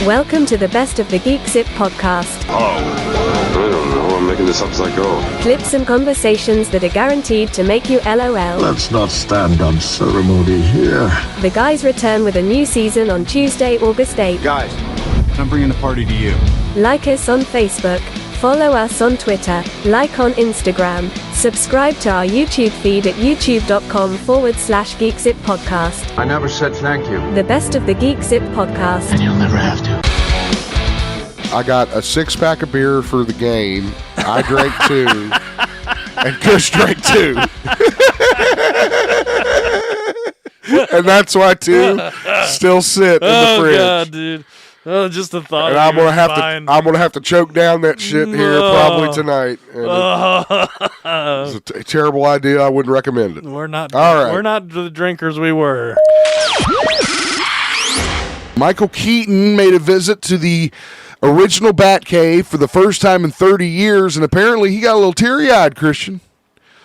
Welcome to the Best of the GeekZip Podcast. I don't know. I'm making this up as I go. Clips and conversations that are guaranteed to make you LOL. Let's not stand on ceremony here. The guys return with a new season on Tuesday, August 8th. Guys, I'm bringing the party to you. Like us on Facebook, follow us on Twitter, like on Instagram, subscribe to our YouTube feed at youtube.com/GeekZip Podcast. I never said thank you. The Best of the GeekZip Podcast. And you'll never have to. I got a 6-pack of beer for the game. I drank 2, and Kush drank 2. And that's why 2 still sit in the fridge. Oh god, dude! Oh, just the thought. And I'm gonna have to choke down that shit here probably tonight. And it's a terrible idea. I wouldn't recommend it. We're not. All right. We're not the drinkers we were. Michael Keaton made a visit to the original Batcave for the first time in 30 years, and apparently he got a little teary-eyed, Christian.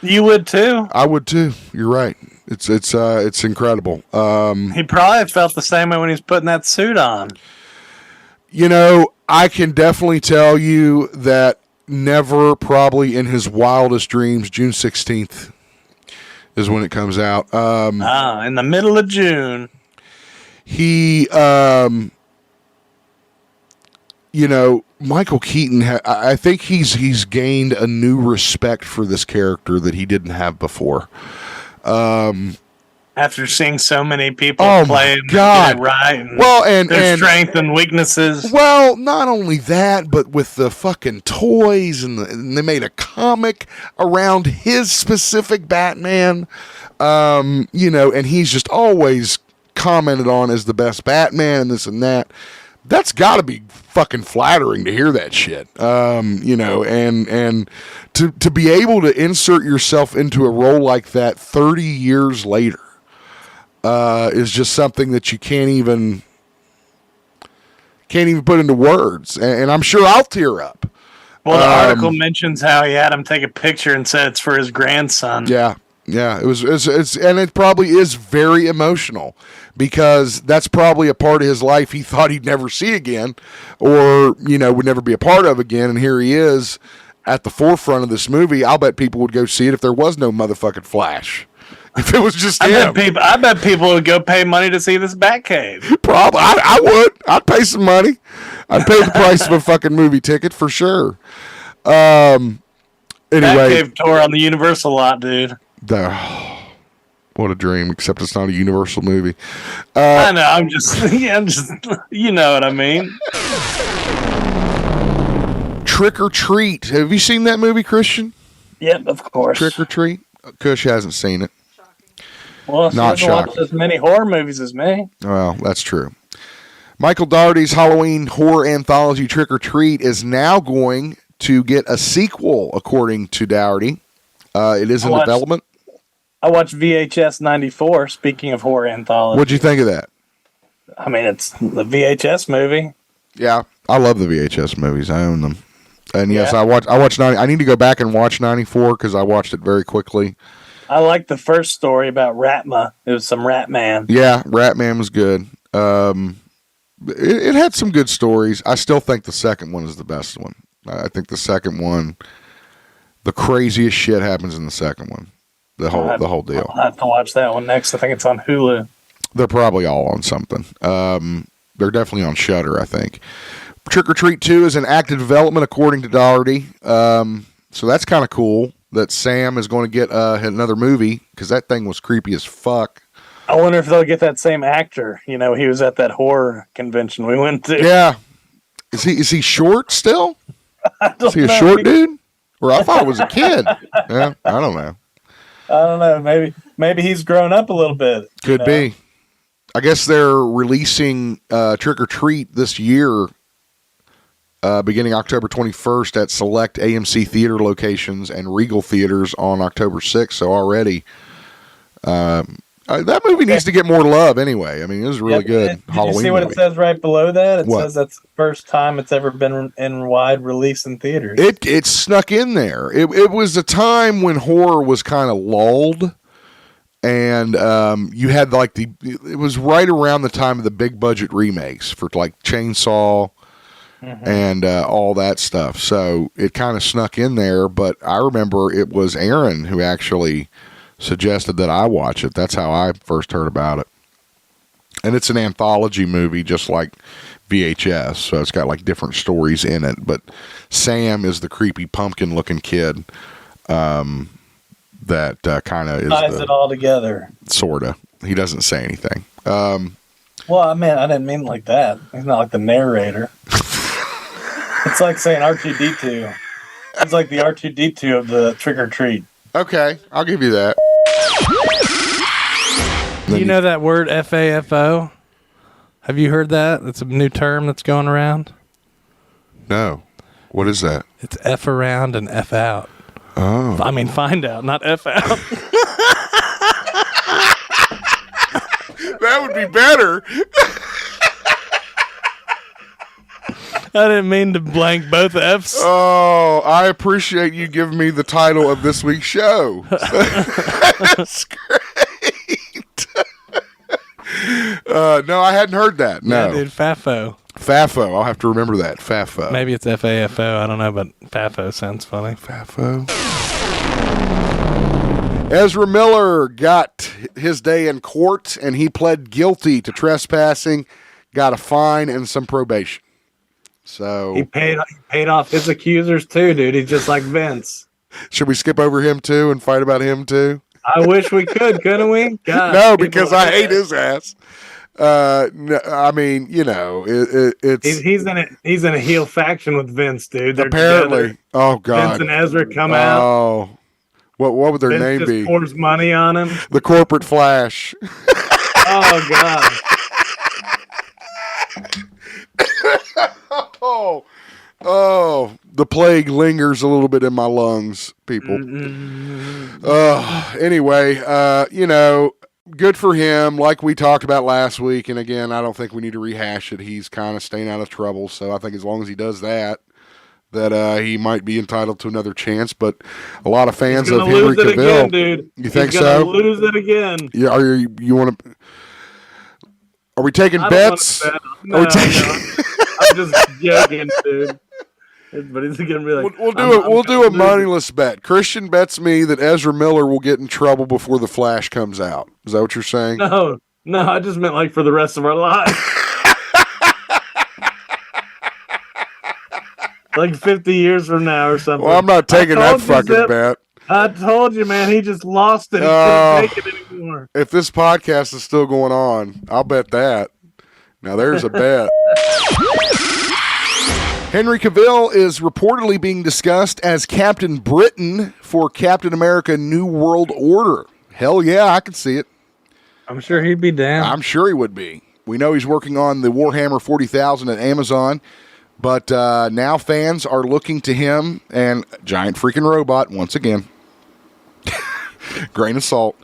You would too. I would too. You're right. It's incredible. He probably felt the same way when he's putting that suit on. You know, I can definitely tell you that never, probably in his wildest dreams, June 16th is when it comes out. In the middle of June. He, Michael Keaton, I think he's gained a new respect for this character that he didn't have before. After seeing so many people play him right, and their strength and weaknesses. Well, not only that, but with the fucking toys, and they made a comic around his specific Batman, and he's just always commented on as the best Batman and this and that. That's got to be fucking flattering to hear that shit, and to be able to insert yourself into a role like that 30 years later is just something that you can't even put into words, and I'm sure I'll tear up. Well, the article mentions how he had him take a picture and said it's for his grandson. Yeah, and it probably is very emotional, because that's probably a part of his life he thought he'd never see again, or, would never be a part of again. And here he is at the forefront of this movie. I'll bet people would go see it if there was no motherfucking Flash. If it was just him. I bet people would go pay money to see this Batcave. Probably. I would. I'd pay some money. I'd pay the price of a fucking movie ticket for sure. Anyway. Batcave tour on the Universal lot, dude. What a dream, except it's not a Universal movie. I know, I'm just, you know what I mean. Trick or Treat. Have you seen that movie, Christian? Yep, of course. Trick or Treat? Kush hasn't seen it. Well, she hasn't watched as many horror movies as me. Well, that's true. Michael Dougherty's Halloween horror anthology Trick or Treat is now going to get a sequel, according to Dougherty. It is in development. I watched VHS 94, speaking of horror anthology. What'd you think of that? I mean, it's the VHS movie. Yeah, I love the VHS movies. I own them. And yes, I watched 90. I need to go back and watch 94 because I watched it very quickly. I liked the first story about Ratma. It was some Rat Man. Yeah, Rat Man was good. It had some good stories. I still think the second one is the best one. I think the second one, the craziest shit happens in the second one. The whole deal. I'll have to watch that one next. I think it's on Hulu. They're probably all on something. They're definitely on Shudder, I think. Trick or Treat 2 is in active development, according to Dougherty. So that's kind of cool that Sam is going to get another movie, because that thing was creepy as fuck. I wonder if they'll get that same actor. He was at that horror convention we went to. Yeah. Is he short still? Is he a short dude? Or I thought it was a kid. Yeah, I don't know. I don't know. Maybe he's grown up a little bit. Could be. I guess they're releasing Trick or Treat this year, beginning October 21st at select AMC theater locations and Regal theaters on October 6th. So already, that movie needs to get more love anyway. I mean, it was really good. Did you see what it says right below that? It says that's the first time it's ever been in wide release in theaters. It snuck in there. It was a time when horror was kind of lulled. And you had like it was right around the time of the big budget remakes for like Chainsaw and all that stuff. So it kind of snuck in there, but I remember it was Aaron who actually suggested that I watch it. That's how I first heard about it. And it's an anthology movie, just like VHS. So it's got like different stories in it. But Sam is the creepy pumpkin looking kid. That kind of ties it all together. Sorta. He doesn't say anything. Well, I didn't mean like that. He's not like the narrator. It's like saying R2-D2. It's like the R2-D2 of the Trick or Treat. Okay, I'll give you that. You know that word FAFO? Have you heard that? It's a new term that's going around. No. What is that? It's F around and F out. Oh. Find out, not F out. That would be better. I didn't mean to blank both F's. Oh, I appreciate you giving me the title of this week's show. That's great. No, I hadn't heard that. No. Yeah, dude, FAFO. FAFO. I'll have to remember that. FAFO. Maybe it's FAFO. I don't know, but FAFO sounds funny. FAFO. Ezra Miller got his day in court, and he pled guilty to trespassing, got a fine, and some probation. So he paid off his accusers too, dude. He's just like Vince. Should we skip over him too and fight about him too? I wish we could, couldn't we? God, no, because I hate his ass. No, I mean, it's he's in a heel faction with Vince, dude. They're apparently together. Oh god, Vince and Ezra come out. Oh, what would their Vince name just be? Pours money on him. The Corporate Flash. Oh god. Oh, the plague lingers a little bit in my lungs, people. Anyway, good for him. Like we talked about last week, and again, I don't think we need to rehash it. He's kind of staying out of trouble, so I think as long as he does that he might be entitled to another chance. But a lot of fans of Henry Cavill, again, dude. You think so? Lose it again. Yeah. You want to? Are we taking bets? No, I'm just joking, dude. But he's gonna be like, we'll do a moneyless bet. Christian bets me that Ezra Miller will get in trouble before the Flash comes out. Is that what you're saying? No, I just meant like for the rest of our lives. Like 50 years from now or something. Well, I'm not taking that fucking bet. I told you, man. He just lost it. He couldn't take it anymore. If this podcast is still going on, I'll bet that. Now there's a bet. Henry Cavill is reportedly being discussed as Captain Britain for Captain America New World Order. Hell yeah, I could see it. I'm sure he'd be down. I'm sure he would be. We know he's working on the Warhammer 40,000 at Amazon, but now fans are looking to him and giant freaking robot once again. Grain of salt.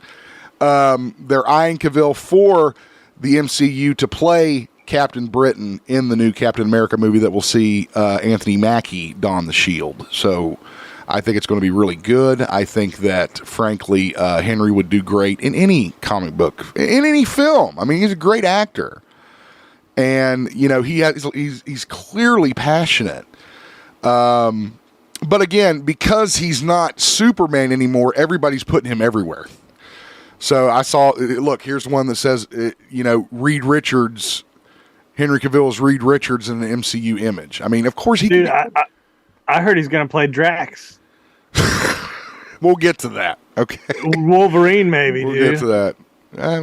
They're eyeing Cavill for the MCU to play Captain Britain in the new Captain America movie that will see Anthony Mackie don the shield. So I think it's going to be really good. I think that, frankly, Henry would do great in any comic book, in any film. I mean, he's a great actor. And, he's clearly passionate. But again, because he's not Superman anymore, everybody's putting him everywhere. So I saw, look, here's one that says, Reed Richards, Henry Cavill is Reed Richards in the MCU image. I mean, of course he... Dude, I heard he's going to play Drax. We'll get to that, okay? Wolverine, maybe, We'll get to that.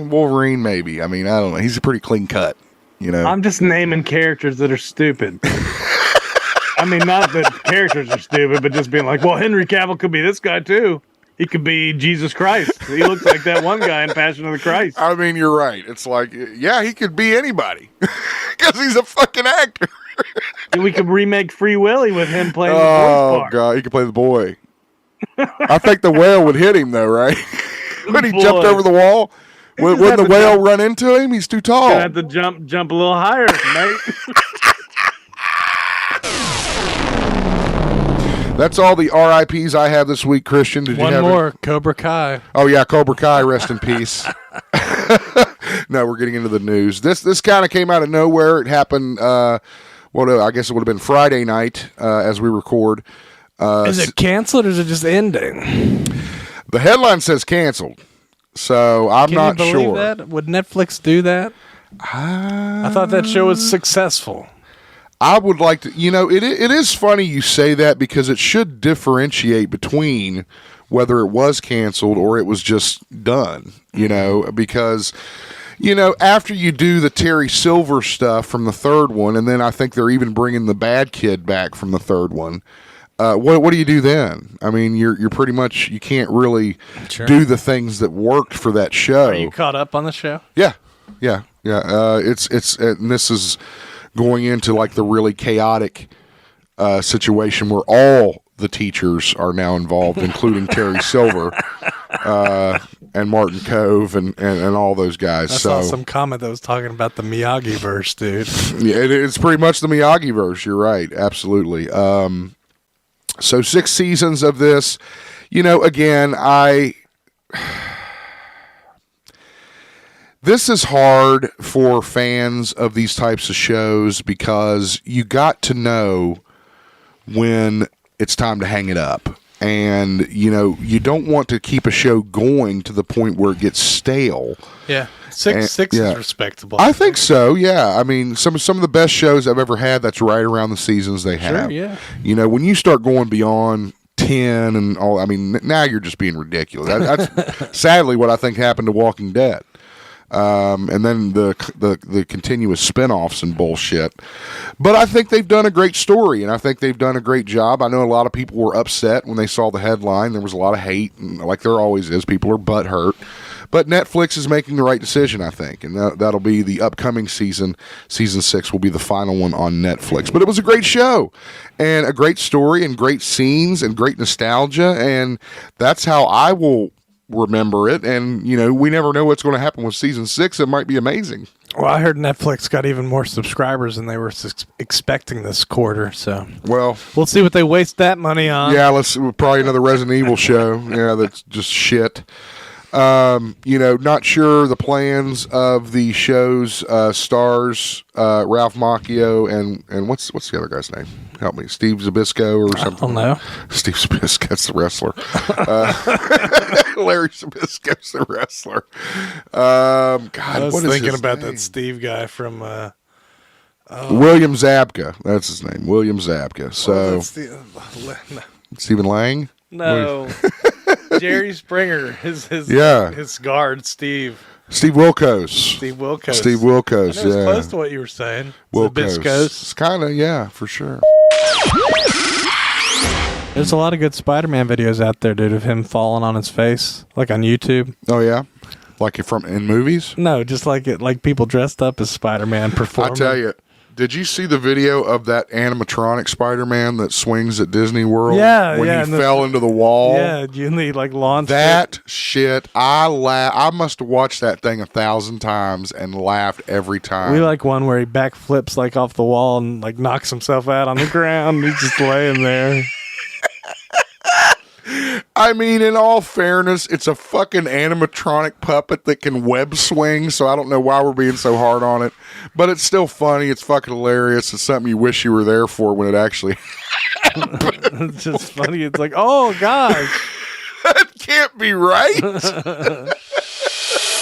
Wolverine, maybe. I mean, I don't know. He's a pretty clean cut, I'm just naming characters that are stupid. I mean, not that characters are stupid, but just being like, well, Henry Cavill could be this guy, too. He could be Jesus Christ. He looks like that one guy in Passion of the Christ. I mean, you're right. It's like, yeah, he could be anybody. Because he's a fucking actor. We could remake Free Willy with him playing the voice part. Oh, God. He could play the boy. I think the whale would hit him, though, right? When he jumped over the wall. Wouldn't the whale run into him? He's too tall. He's going to have to jump a little higher, mate. That's all the RIPs I have this week, Christian. Did you have One more, Cobra Kai. Oh, yeah, Cobra Kai, rest in peace. No, we're getting into the news. This kind of came out of nowhere. It happened, I guess it would have been Friday night as we record. Is it canceled or is it just ending? The headline says canceled, so I'm not Can you believe sure. that? Would Netflix do that? I thought that show was successful. I would like to, it is funny you say that because it should differentiate between whether it was canceled or it was just done, because, after you do the Terry Silver stuff from the third one, and then I think they're even bringing the bad kid back from the third one. What do you do then? I mean, you're pretty much, you can't really do the things that worked for that show. Are you caught up on the show? Yeah. It's and this is going into like the really chaotic situation where all the teachers are now involved, including Terry Silver and Martin Cove and all those guys. I saw some comment that was talking about the Miyagi verse, dude. Yeah, it's pretty much the Miyagi verse. You're right, absolutely. So 6 seasons of this. Again, this is hard for fans of these types of shows because you got to know when it's time to hang it up. And, you don't want to keep a show going to the point where it gets stale. Yeah. Six is respectable. I think so, yeah. I mean, some of the best shows I've ever had, that's right around the seasons they have. Sure, yeah. When you start going beyond 10 and all, I mean, now you're just being ridiculous. That's sadly what I think happened to Walking Dead. And then the continuous spinoffs and bullshit. But I think they've done a great story, and I think they've done a great job. I know a lot of people were upset when they saw the headline. There was a lot of hate, and like there always is. People are butthurt. But Netflix is making the right decision, I think, and that'll be the upcoming season. Season 6 will be the final one on Netflix. But it was a great show, and a great story, and great scenes, and great nostalgia, and that's how I will remember it. And we never know what's going to happen with season 6. It might be amazing. Well, I heard Netflix got even more subscribers than they were expecting this quarter. So, well, we'll see what they waste that money on. Yeah, probably another Resident Evil show. Yeah, that's just shit. Not sure the plans of the show's stars, Ralph Macchio and what's the other guy's name? Help me, Steve Zabisco or something. I don't know. Steve Zabisco, that's the wrestler. Larry Zabisco's the wrestler. God, I was what is thinking his about name? that Steve guy from William Zabka. That's his name, William Zabka. So Stephen Lang. No. Jerry Springer, his guard, Steve Wilkos. Steve Wilkos. Steve Wilkos, I know it's close to what you were saying. Wilkos. Zabiscos. It's kind of, yeah, for sure. There's a lot of good Spider-Man videos out there, dude, of him falling on his face, like on YouTube. Oh, yeah? Like in movies? No, just like people dressed up as Spider-Man performing. I tell you, did you see the video of that animatronic Spider-Man that swings at Disney World? Yeah, when yeah. he fell into the wall? Yeah, and he launched that shit. I must have watched that thing 1,000 times and laughed every time. We like one where he backflips off the wall and knocks himself out on the ground. He's just laying there. I mean, in all fairness, it's a fucking animatronic puppet that can web swing, so I don't know why we're being so hard on it. But it's still funny. It's fucking hilarious. It's something you wish you were there for when it actually happened. It's just funny. It's like, oh, gosh. That can't be right.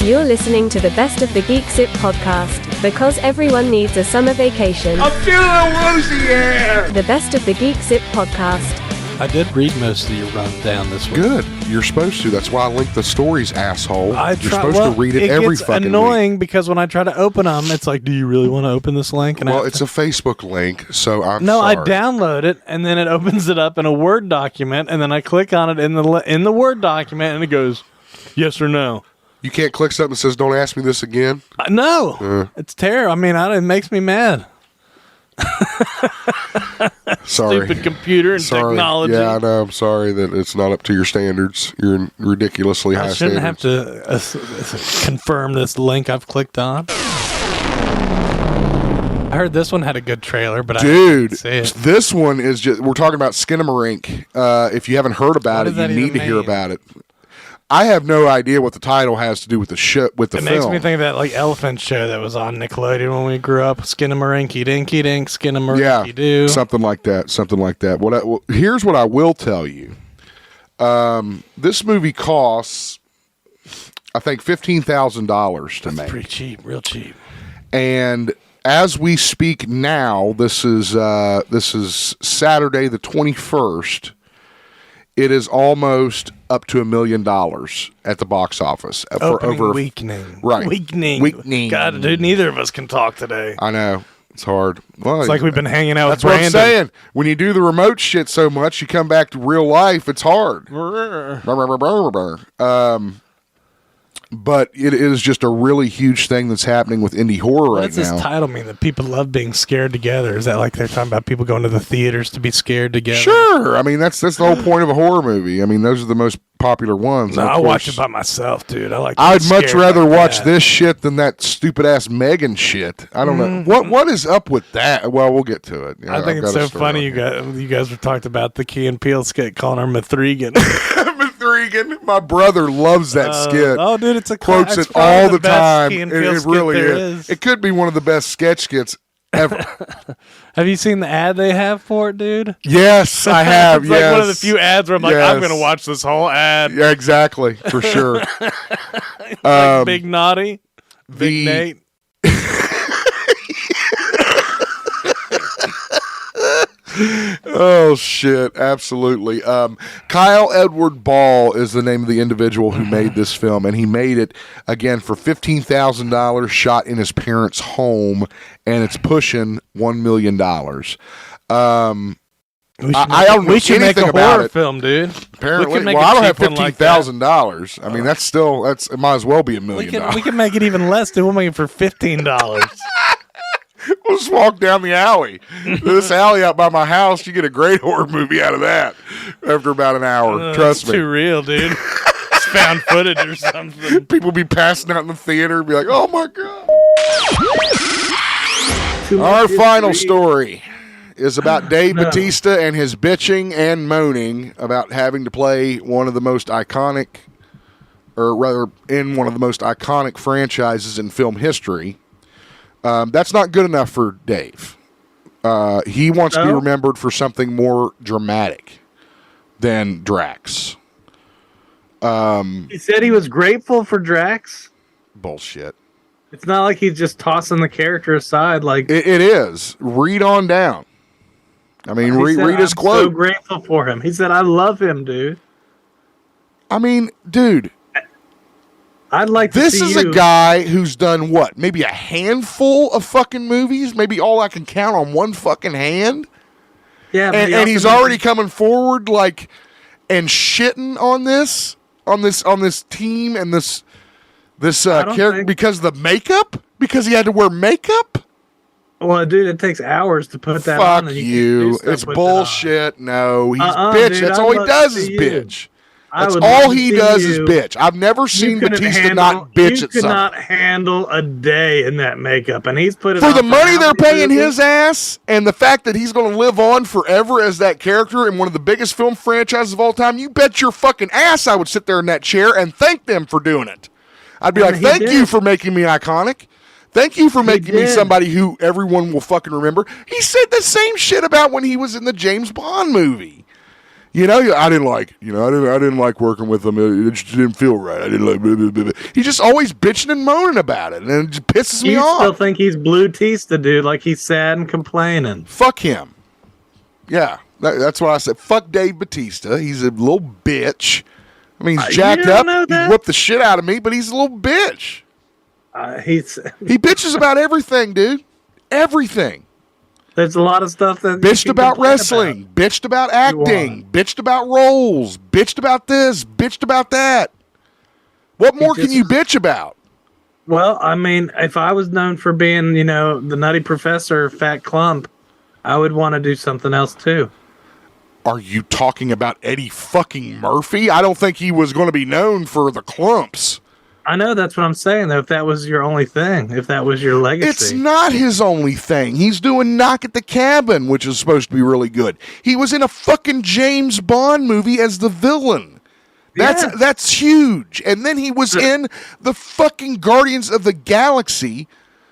You're listening to the Best of the GeekZip Podcast, because everyone needs a summer vacation. I'm feeling woozy here. The Best of the GeekZip Podcast. I did read most of your rundown this week. Good. You're supposed to. That's why I linked the stories, asshole. You're supposed to read it every gets fucking annoying week. Because when I try to open them, it's like, do you really want to open this link? And It's a Facebook link, so I'm No, sorry. I download it, and then it opens it up in a Word document, and then I click on it in the Word document, and it goes, yes or no. You can't click something that says, don't ask me this again? No. It's terrible. I mean, it makes me mad. Sorry. Stupid computer and technology. Yeah, I know. I'm sorry that it's not up to your standards. Your ridiculously high standards. I shouldn't have to confirm this link I've clicked on. I heard this one had a good trailer, but dude, I didn't see it. this one is just. We're talking about Skinamarink. If you haven't heard about it, you need to hear about it. I have no idea what the title has to do with the show, with the film. It makes me think of that like elephant show that was on Nickelodeon when we grew up. Skinamarink dinky dink, Skinamarink doo. Something like that. Something like that. Here's what I will tell you. This movie costs, I think, $15,000 to make. Pretty cheap, real cheap. And as we speak now, this is Saturday the 21st. It is almost up to $1 million at the box office for over weakening. Right, weakening. God, dude, neither of us can talk today. I know it's hard. Well, it's like we've been hanging out. That's with what I'm Brandon. saying. When you do the remote shit so much, you come back to real life. It's hard. But it is just a really huge thing that's happening with indie horror right now. What's this title mean? That people love being scared together? Is that like they're talking about people going to the theaters to be scared together? Sure. I mean, that's the whole point of a horror movie. I mean, those are the most popular ones. No, I watch it by myself, dude. I'd much rather watch this shit than that stupid ass Megan shit. I don't know what is up with that. Well, we'll get to it. You know, I think it's so funny. You guys were talking about the Key and Peele skit calling her Mithrigan. Mithrigan. My brother loves that skit. Oh, dude, it's a quotes it all the time. It really is. It could be one of the best sketch skits ever. Have you seen the ad they have for it, dude? Yes, I have. It's like one of the few ads where I'm like, I'm going to watch this whole ad. Yeah, exactly, for sure. Like Big Naughty, Big Nate. Oh shit, absolutely. Kyle Edward Ball is the name of the individual who made this film, and he made it again for $15,000, shot in his parents' home, and it's pushing $1 million. I don't know anything about it. Film, dude. Apparently, I don't have $15,000. I mean, it might as well be $1 million. We can make it even less, dude. We'll make it for $15. We'll just walk down the alley. This alley out by my house, you get a great horror movie out of that after about an hour. Trust me. Too real, dude. It's found footage or something. People be passing out in the theater and be like, oh my God. Our final story is about Dave Bautista and his bitching and moaning about having to play one of the most iconic, or rather in one of the most iconic franchises in film history. That's not good enough for Dave. He wants to be remembered for something more dramatic than Drax. He said he was grateful for Drax. Bullshit. It's not like he's just tossing the character aside. Like it is. Read on down. I mean, read his quote. I'm so grateful for him. He said, "I love him, dude." I mean, dude. I'd like to This is a guy who's done what? Maybe a handful of fucking movies? Maybe all I can count on one fucking hand? Yeah, and he's already coming forward like and shitting on this team and this character because of the makeup? Because he had to wear makeup? Well, dude, it takes hours to put that on. Fuck you. It's bullshit. No, he's bitch. Dude, that's all he does is bitch. That's all he does is bitch. I've never seen Bautista not bitch at something. You could not handle a day in that makeup, and he's put it for the money they're paying his ass, and the fact that he's going to live on forever as that character in one of the biggest film franchises of all time. You bet your fucking ass I would sit there in that chair and thank them for doing it. I'd be like, thank you for making me iconic. Thank you for making me somebody who everyone will fucking remember. He said the same shit about when he was in the James Bond movie. You know, I didn't like working with him. It just didn't feel right. I didn't like. Blah, blah, blah. He's just always bitching and moaning about it, and it just pisses me off. You still think he's Blue Tista, dude? Like he's sad and complaining. Fuck him. Yeah, that's what I said. Fuck Dave Bautista. He's a little bitch. I mean, he's jacked up. He whipped the shit out of me, but he's a little bitch. He bitches about everything, dude. Everything. There's a lot of stuff that bitched about wrestling, bitched about acting, bitched about roles, bitched about this, bitched about that. What more can you bitch about? Well, I mean, if I was known for being, the nutty professor, fat clump, I would want to do something else too. Are you talking about Eddie fucking Murphy? I don't think he was going to be known for the clumps. I know, that's what I'm saying, though. If that was your only thing, if that was your legacy. It's not his only thing. He's doing Knock at the Cabin, which is supposed to be really good. He was in a fucking James Bond movie as the villain. That's huge. And then he was in the fucking Guardians of the Galaxy,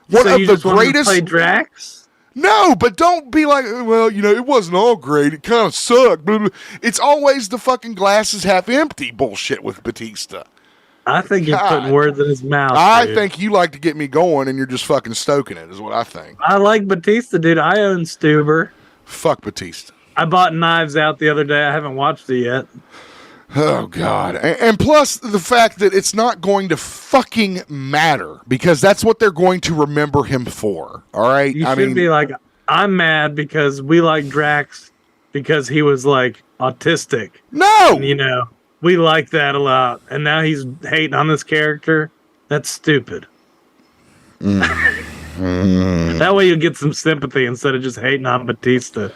one of the greatest. Play Drax? No, but don't be like, well, it wasn't all great. It kind of sucked. Blah, blah. It's always the fucking glasses half empty bullshit with Batista. I think you're putting words in his mouth. I think you like to get me going, and you're just fucking stoking it, is what I think. I like Batista, dude. I own Stuber. Fuck Batista. I bought Knives Out the other day. I haven't watched it yet. Oh, God. And plus the fact that it's not going to fucking matter, because that's what they're going to remember him for. All right? You should be like, I'm mad because we like Drax because he was, like, autistic. No! And, we like that a lot. And now he's hating on this character. That's stupid. That way you get some sympathy instead of just hating on Batista.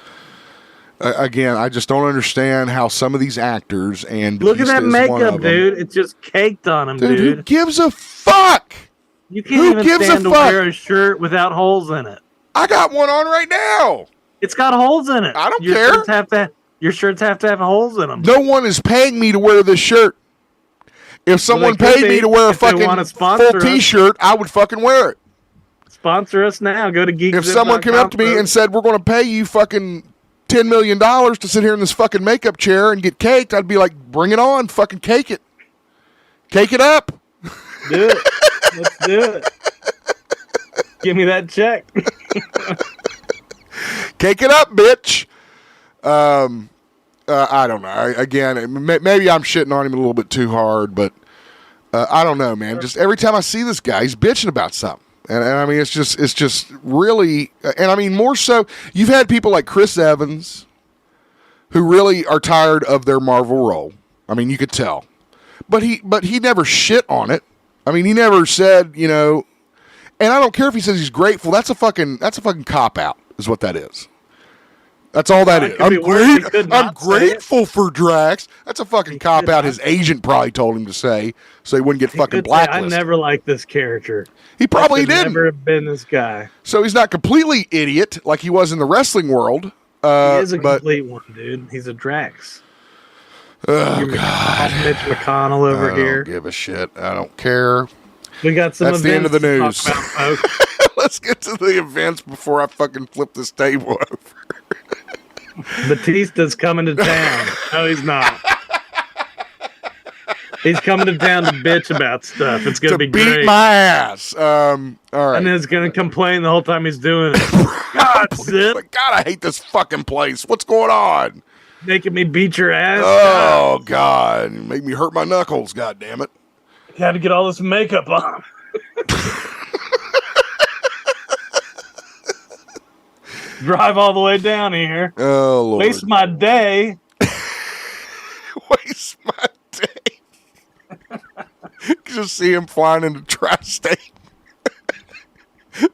Again, I just don't understand how some of these actors and look Batista at that makeup, dude. It's just caked on him, dude. Who gives a fuck? You can't even stand to wear a shirt without holes in it. I got one on right now. It's got holes in it. I don't care. Your shirts have to have holes in them. No one is paying me to wear this shirt. If someone paid me to wear a fucking full T-shirt, I would fucking wear it. Sponsor us now. Go to GeekZip. If someone came up to me and said, we're going to pay you fucking $10 million to sit here in this fucking makeup chair and get caked, I'd be like, bring it on. Fucking cake it. Cake it up. Do it. Let's do it. Give me that check. Cake it up, bitch. I don't know. Again, maybe I'm shitting on him a little bit too hard, but I don't know, man. Just every time I see this guy, he's bitching about something. And I mean, it's just really, and I mean, more so, you've had people like Chris Evans who really are tired of their Marvel role. I mean, you could tell, but he never shit on it. I mean, he never said, and I don't care if he says he's grateful. That's a fucking cop out is what that is. That's all that is. I'm grateful for Drax. That's a fucking cop out. His agent probably told him to say, so he wouldn't get fucking blacklisted. I never liked this character. He probably didn't. Never have been this guy. So he's not completely idiot like he was in the wrestling world. He is a complete one, dude. He's a Drax. Oh, God. Mitch McConnell over here. I don't give a shit. I don't care. We got some That's the end of the news. To talk about, folks. Let's get to the events before I fucking flip this table over. Batista's coming to town. No, he's not. He's coming to town to bitch about stuff. It's going to be great. Beat my ass. All right. And then he's going to complain the whole time he's doing it. God, Zip. God, I hate this fucking place. What's going on? Making me beat your ass. Oh, God. Make me hurt my knuckles. God damn it. Had to get all this makeup on. Drive all the way down here. Oh, Lord. Waste my day. Waste my day. Just see him flying into Tri-State.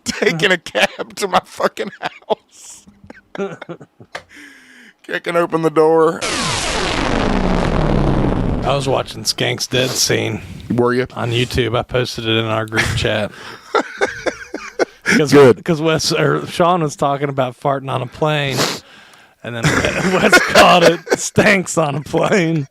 Taking a cab to my fucking house. Kicking open the door. I was watching Skank's Dead Scene. Were you? On YouTube. I posted it in our group chat. Good. Because Sean was talking about farting on a plane, and then Wes called it stinks on a plane.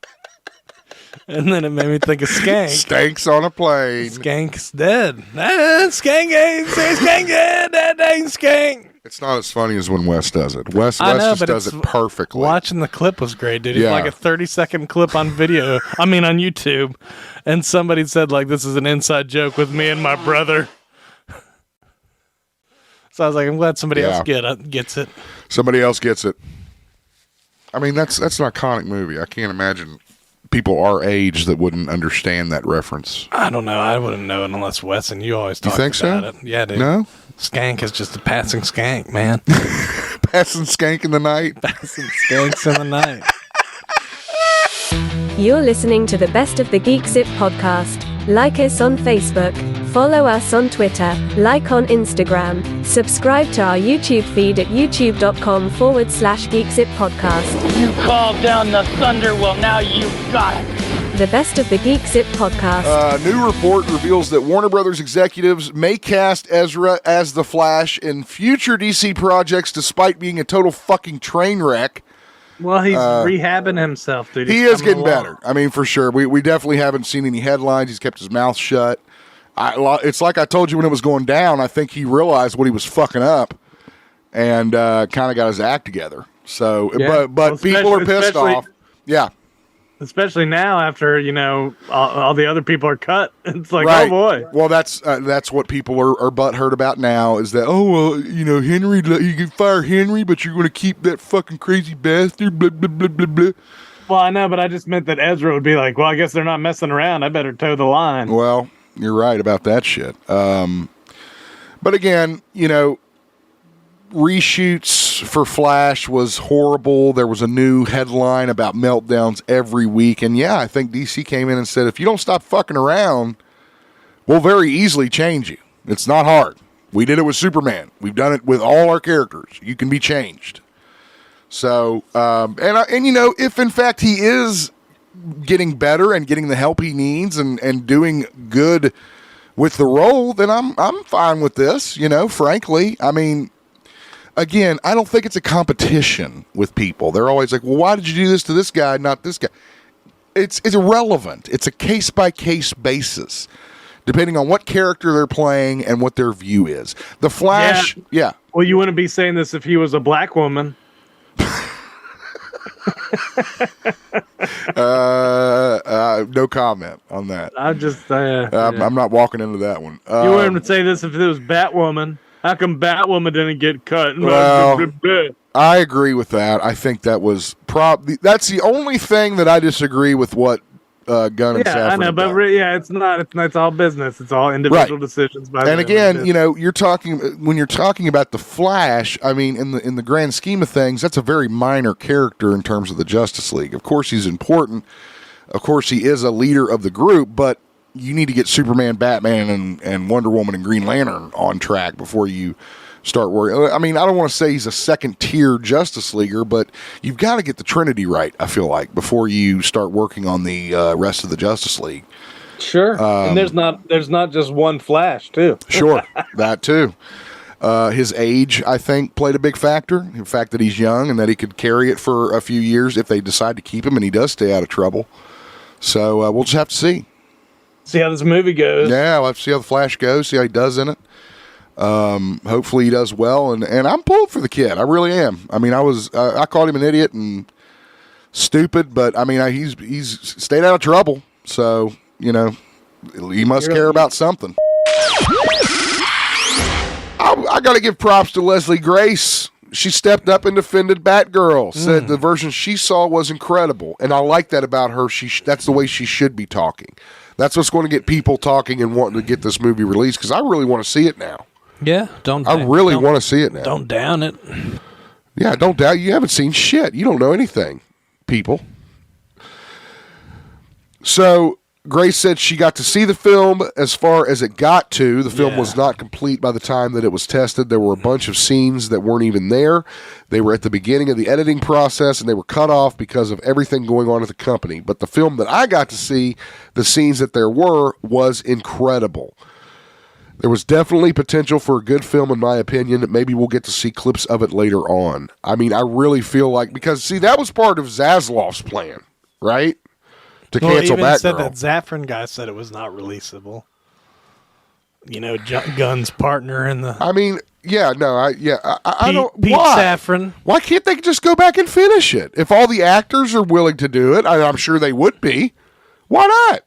And then it made me think of Skank. Stinks on a plane. Skank's dead. Skank ain't Skank dead. That ain't Skank. It's not as funny as when Wes does it. Wes just does it perfectly. Watching the clip was great, dude. Yeah. It's like a 30-second clip on video. I mean, on YouTube. And somebody said, like, this is an inside joke with me and my brother. So I was like, I'm glad somebody else gets it. Somebody else gets it. I mean, that's an iconic movie. I can't imagine people our age that wouldn't understand that reference. I don't know. I wouldn't know it unless Wes and you always talk about it. Yeah, dude. No? Skank is just a passing skank, man. Passing skank in the night. Passing skanks in the night. You're listening to the Best of the GeekZip podcast. Like us on Facebook, follow us on Twitter, like on Instagram, subscribe to our YouTube feed at youtube.com/GeekZip podcast. You called down the thunder, well now you've got it. The Best of the GeekZip Podcast. New report reveals that Warner Brothers executives may cast Ezra as the Flash in future DC projects despite being a total fucking train wreck. Well, he's rehabbing himself, dude. He is getting better. I mean, for sure. We definitely haven't seen any headlines. He's kept his mouth shut. It's like I told you when it was going down. I think he realized what he was fucking up and kind of got his act together. So, Yeah. but people are pissed off. Yeah. Especially now after, all the other people are cut. It's like, Right. oh, boy. Well, that's what people are butthurt about now is that, Henry, you can fire Henry, but you're going to keep that fucking crazy bastard, blah, blah, blah, blah, blah. Well, I know, but I just meant that Ezra would be like, well, I guess they're not messing around. I better toe the line. Well, you're right about that shit. But again, reshoots for Flash was horrible. There was a new headline about meltdowns every week. And yeah, I think DC came in and said, if you don't stop fucking around, we'll very easily change you. It's not hard. We did it with Superman. We've done it with all our characters. You can be changed. So, if in fact he is getting better and getting the help he needs and doing good with the role, then I'm fine with this, frankly. I mean, again, I don't think it's a competition with people. They're always like, well, why did you do this to this guy, not this guy? It's irrelevant. It's a case-by-case basis, depending on what character they're playing and what their view is. The Flash, yeah. Well, you wouldn't be saying this if he was a black woman. No comment on that. I'm just I'm not walking into that one. You wouldn't say this if it was Batwoman. How come Batwoman didn't get cut? Well, I agree with that. I think that was that's the only thing that I disagree with what Gunn and Safran I know, but it's not. It's all business. It's all individual decisions. And again, you're talking when you're talking about the Flash. I mean, in the grand scheme of things, that's a very minor character in terms of the Justice League. Of course, he's important. Of course, he is a leader of the group, but you need to get Superman, Batman, and Wonder Woman and Green Lantern on track before you start worrying. I mean, I don't want to say he's a second-tier Justice Leaguer, but you've got to get the Trinity right, I feel like, before you start working on the rest of the Justice League. Sure. And there's not just one Flash, too. Sure, that too. His age, I think, played a big factor. The fact that he's young and that he could carry it for a few years if they decide to keep him and he does stay out of trouble. So we'll just have to see. See how this movie goes. Yeah, we'll have to see how the Flash goes, see how he does in it. Hopefully he does well, and I'm pulled for the kid. I really am. I mean, I called him an idiot and stupid, but I mean, he's stayed out of trouble, so he must care about something. I got to give props to Leslie Grace. She stepped up and defended Batgirl. Said the version she saw was incredible, and I like that about her. That's the way she should be talking. That's what's going to get people talking and wanting to get this movie released, because I really want to see it now. Yeah, I really want to see it now. Don't down it. Yeah, don't doubt. You haven't seen shit. You don't know anything, people. So Grace said she got to see the film as far as it got to. The film was not complete by the time that it was tested. There were a bunch of scenes that weren't even there. They were at the beginning of the editing process, and they were cut off because of everything going on at the company. But the film that I got to see, the scenes that there were, was incredible. There was definitely potential for a good film, in my opinion. Maybe we'll get to see clips of it later on. I mean, I really feel like, because, see, that was part of Zaslav's plan, right? To cancel Batgirl. Said that Safran guy said it was not releasable. Gunn's partner in the. I mean, I don't. Pete why? Safran. Why can't they just go back and finish it? If all the actors are willing to do it, I'm sure they would be. Why not?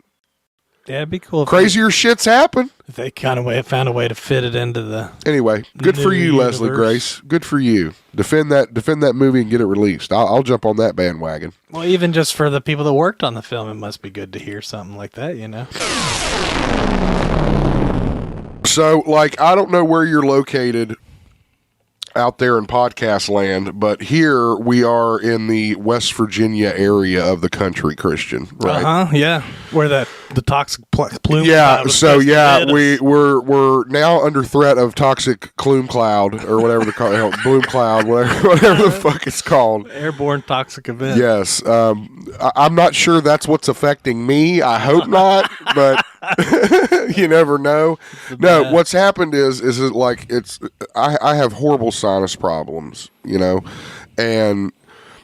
Yeah, it'd be cool. Crazier shits happen. If they kind of found a way to fit it into the. Anyway, good for you, universe. Leslie Grace. Good for you. Defend that movie and get it released. I'll jump on that bandwagon. Well, even just for the people that worked on the film, it must be good to hear something like that, So, I don't know where you're located out there in podcast land, but here we are in the West Virginia area of the country, Christian, right? Yeah, where the toxic plume. Yeah, cloud was so supposed to yeah, hit us. we're now under threat of toxic plume cloud or whatever the call bloom cloud, whatever the fuck it's called. Airborne toxic event. Yes, I'm not sure that's what's affecting me. I hope not, but you never know. No, what's happened is it like I have horrible sinus problems, and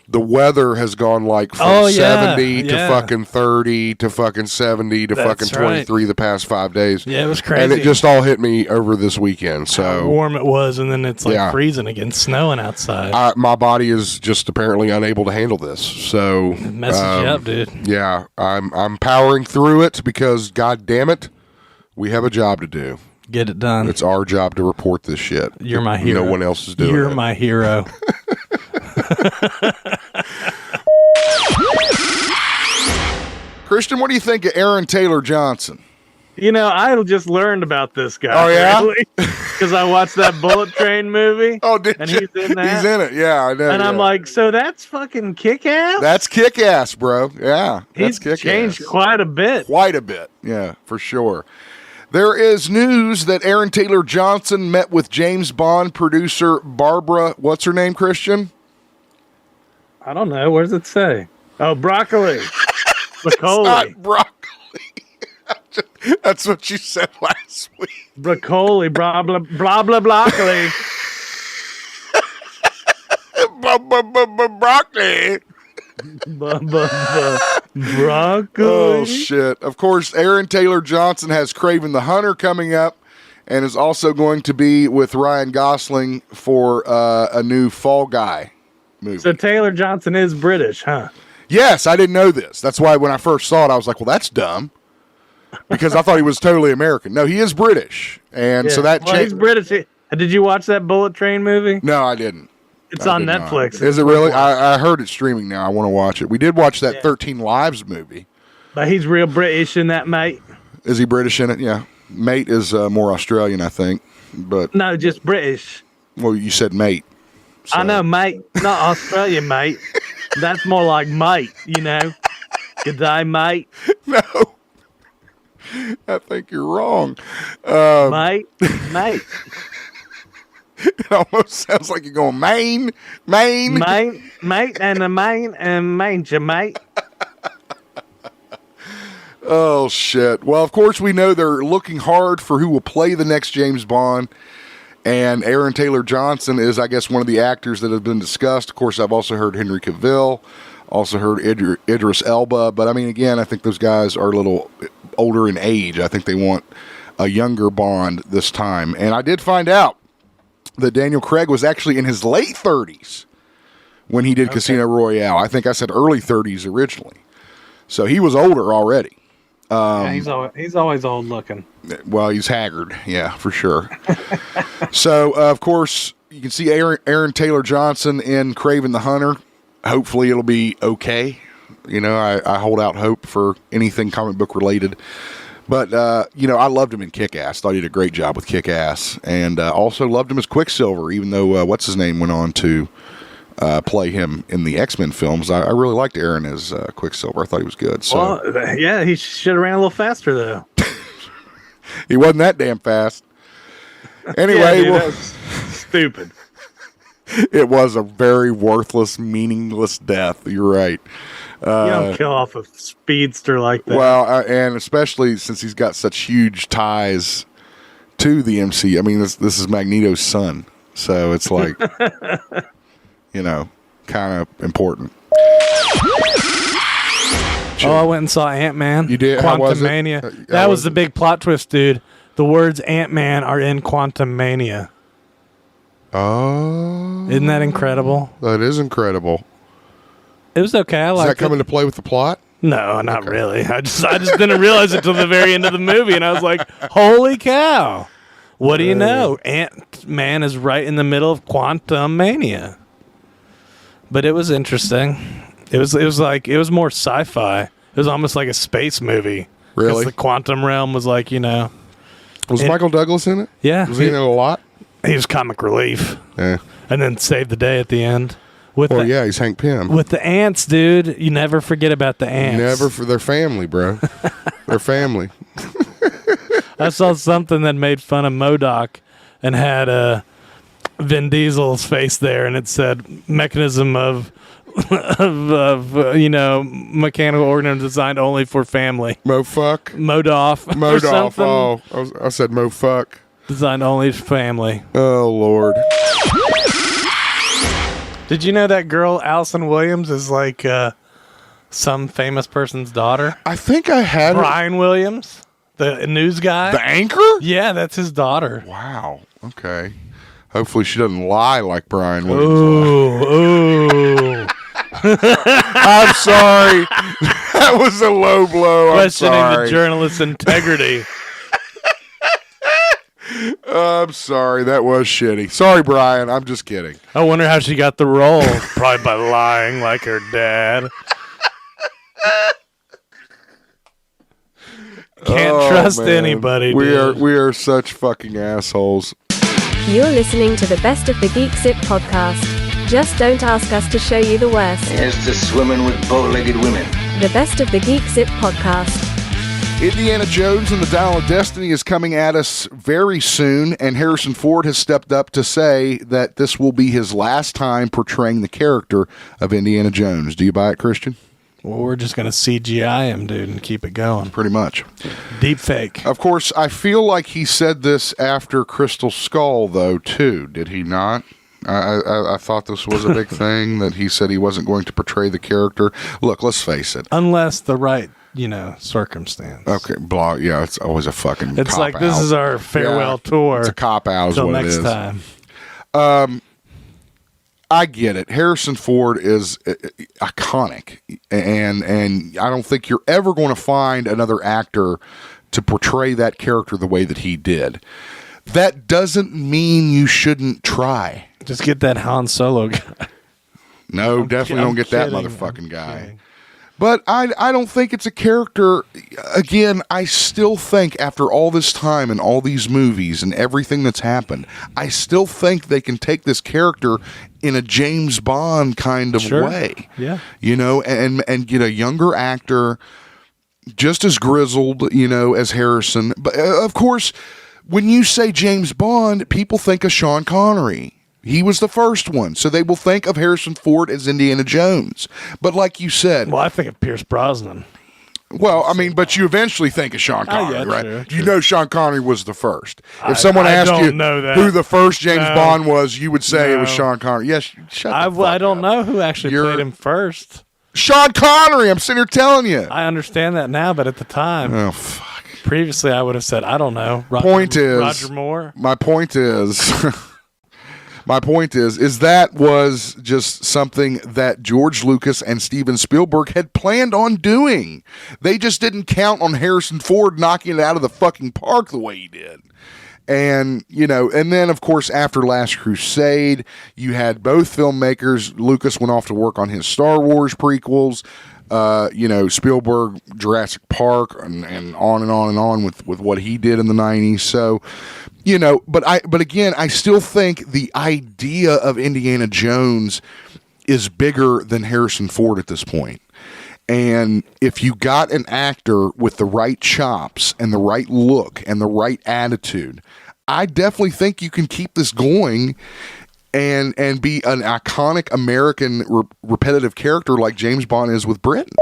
the weather has gone like from 70 to fucking 30 to fucking 70 to fucking 23 the past 5 days. Yeah, it was crazy. And it just all hit me over this weekend. So how warm it was, and then it's like freezing again, snowing outside. My body is just apparently unable to handle this. So it messes you up, dude. Yeah, I'm powering through it because, God damn it, we have a job to do. Get it done. It's our job to report this shit. You're my hero. No one else is doing it. You're my hero. Christian, what do you think of Aaron Taylor Johnson? I just learned about this guy. Oh, yeah? Because I watched that Bullet Train movie. Oh, did and you? He's in that. He's in it, yeah, I know. And I'm like, so that's fucking kick-ass? That's kick-ass, bro. Yeah, that's He's kick-ass. changed quite a bit. Quite a bit, yeah, for sure. There is news that Aaron Taylor Johnson met with James Bond producer Barbara, what's her name, Christian? I don't know. Where does it say? Oh, broccoli. It's not broccoli. That's what you said last week. Broccoli, blah, blah, blah, blah, broccoli. Broccoli. Broccoli. Oh, shit. Of course, Aaron Taylor Johnson has Kraven the Hunter coming up and is also going to be with Ryan Gosling for a new Fall Guy movie. So Taylor Johnson is British, huh? Yes, I didn't know this. That's why when I first saw it, I was like, well, that's dumb. Because I thought he was totally American. No, he is British. And so that he's British. Did you watch that Bullet Train movie? No, I didn't. It's on Netflix. Is it really? I heard it's streaming now. I want to watch it. We did watch that 13 Lives movie. But he's real British in that, mate. Is he British in it? Yeah. Mate is more Australian, I think. But no, just British. Well, you said mate. So. I know, mate. Not Australian, mate. That's more like mate, Good day, mate. No. I think you're wrong. Mate. It almost sounds like you're going Maine. Mate, and a Maine and manger, mate. Oh, shit. Well, of course, we know they're looking hard for who will play the next James Bond. And Aaron Taylor Johnson is, I guess, one of the actors that have been discussed. Of course, I've also heard Henry Cavill, also heard Idris Elba. But, I mean, again, I think those guys are a little older in age. I think they want a younger Bond this time. And I did find out that Daniel Craig was actually in his late 30s when he did Casino Royale. I think I said early 30s originally. So he was older already. He's always old looking. Well, he's haggard. Yeah, for sure. So, of course, you can see Aaron Taylor Johnson in Kraven the Hunter. Hopefully it'll be okay. I hold out hope for anything comic book related. But, I loved him in Kick-Ass. Thought he did a great job with Kick-Ass. And also loved him as Quicksilver, even though what's-his-name went on to play him in the X-Men films. I really liked Aaron as Quicksilver. I thought he was good. So. Well, yeah, he should have ran a little faster, though. He wasn't that damn fast. Anyway, that was stupid. It was a very worthless, meaningless death. You're right. You don't kill off a speedster like that. Well, and especially since he's got such huge ties to the MC. I mean, this is Magneto's son, so it's like, kind of important. Oh, I went and saw Ant-Man. You did? How was it? Quantumania. That was the big plot twist, dude. The words Ant-Man are in Quantumania. Oh. Isn't that incredible? That is incredible. It was okay. I liked it. Does that come into play with the plot? No, not really. I just didn't realize it till the very end of the movie, and I was like, holy cow. What do you know? Ant-Man is right in the middle of Quantumania. But it was interesting. It was more sci-fi. It was almost like a space movie. Really? The quantum realm was like, Was Michael Douglas in it? Yeah. Was he in it a lot? He was comic relief. Yeah. and then save the day at the end. Yeah, he's Hank Pym. With the ants, dude. You never forget about the ants. Never for their family, bro. Their family. I saw something that made fun of MODOK and had Vin Diesel's face there, and it said mechanism of mechanical organ designed only for family. Mo-fuck? Modoff. Modoff. Oh, I said mo-fuck. Designed only for family. Oh, Lord. Did you know that girl, Alison Williams, is like some famous person's daughter? I think I had Brian Williams, the news guy. The anchor? Yeah, that's his daughter. Wow. Okay. Hopefully she doesn't lie like Brian Williams. Ooh. I'm sorry. That was a low blow. Questioning I'm sorry. the journalist's integrity. I'm sorry. That was shitty. Sorry, Brian. I'm just kidding. I wonder how she got the role. Probably by lying like her dad. Can't trust anybody, dude. We are such fucking assholes. You're listening to the Best of the GeekZip podcast. Just don't ask us to show you the worst. Here's to swimming with bow-legged women. The Best of the GeekZip podcast. Indiana Jones and the Dial of Destiny is coming at us very soon, and Harrison Ford has stepped up to say that this will be his last time portraying the character of Indiana Jones. Do you buy it, Christian? Well, we're just going to CGI him, dude, and keep it going. Pretty much. Deep fake. Of course, I feel like he said this after Crystal Skull, though, too. Did he not? I thought this was a big thing, that he said he wasn't going to portray the character. Look, let's face it. Unless the right, circumstance. Okay, yeah, it's always a fucking It's like, this is our farewell tour. It's a cop-out is Till what next it is. time. I get it. Harrison Ford is iconic, and I don't think you're ever going to find another actor to portray that character the way that he did. That doesn't mean you shouldn't try. Just get that Han Solo guy. No, definitely don't get that motherfucking guy. But I don't think it's a character. Again, I still think after all this time and all these movies and everything that's happened, I still think they can take this character in a James Bond kind of way. Yeah. And get a younger actor, just as grizzled, as Harrison. But of course, when you say James Bond, people think of Sean Connery. He was the first one, so they will think of Harrison Ford as Indiana Jones. But like you said... Well, I think of Pierce Brosnan. Well, I mean, but you eventually think of Sean Connery, right? True. You know Sean Connery was the first. If someone asked you who the first James Bond was, you would say it was Sean Connery. Yes, shut the fuck I don't up. know who actually played him first. Sean Connery! I'm sitting here telling you. I understand that now, but at the time... Oh, fuck. Previously, I would have said, I don't know. Roger Moore? My point is... My point is that was just something that George Lucas and Steven Spielberg had planned on doing. They just didn't count on Harrison Ford knocking it out of the fucking park the way he did. And, and then, of course, after Last Crusade, you had both filmmakers. Lucas went off to work on his Star Wars prequels. Spielberg, Jurassic Park, and on and on and on with what he did in the 90s. So, but again, I still think the idea of Indiana Jones is bigger than Harrison Ford at this point. And if you got an actor with the right chops and the right look and the right attitude, I definitely think you can keep this going and be an iconic American repetitive character like James Bond is with Britain.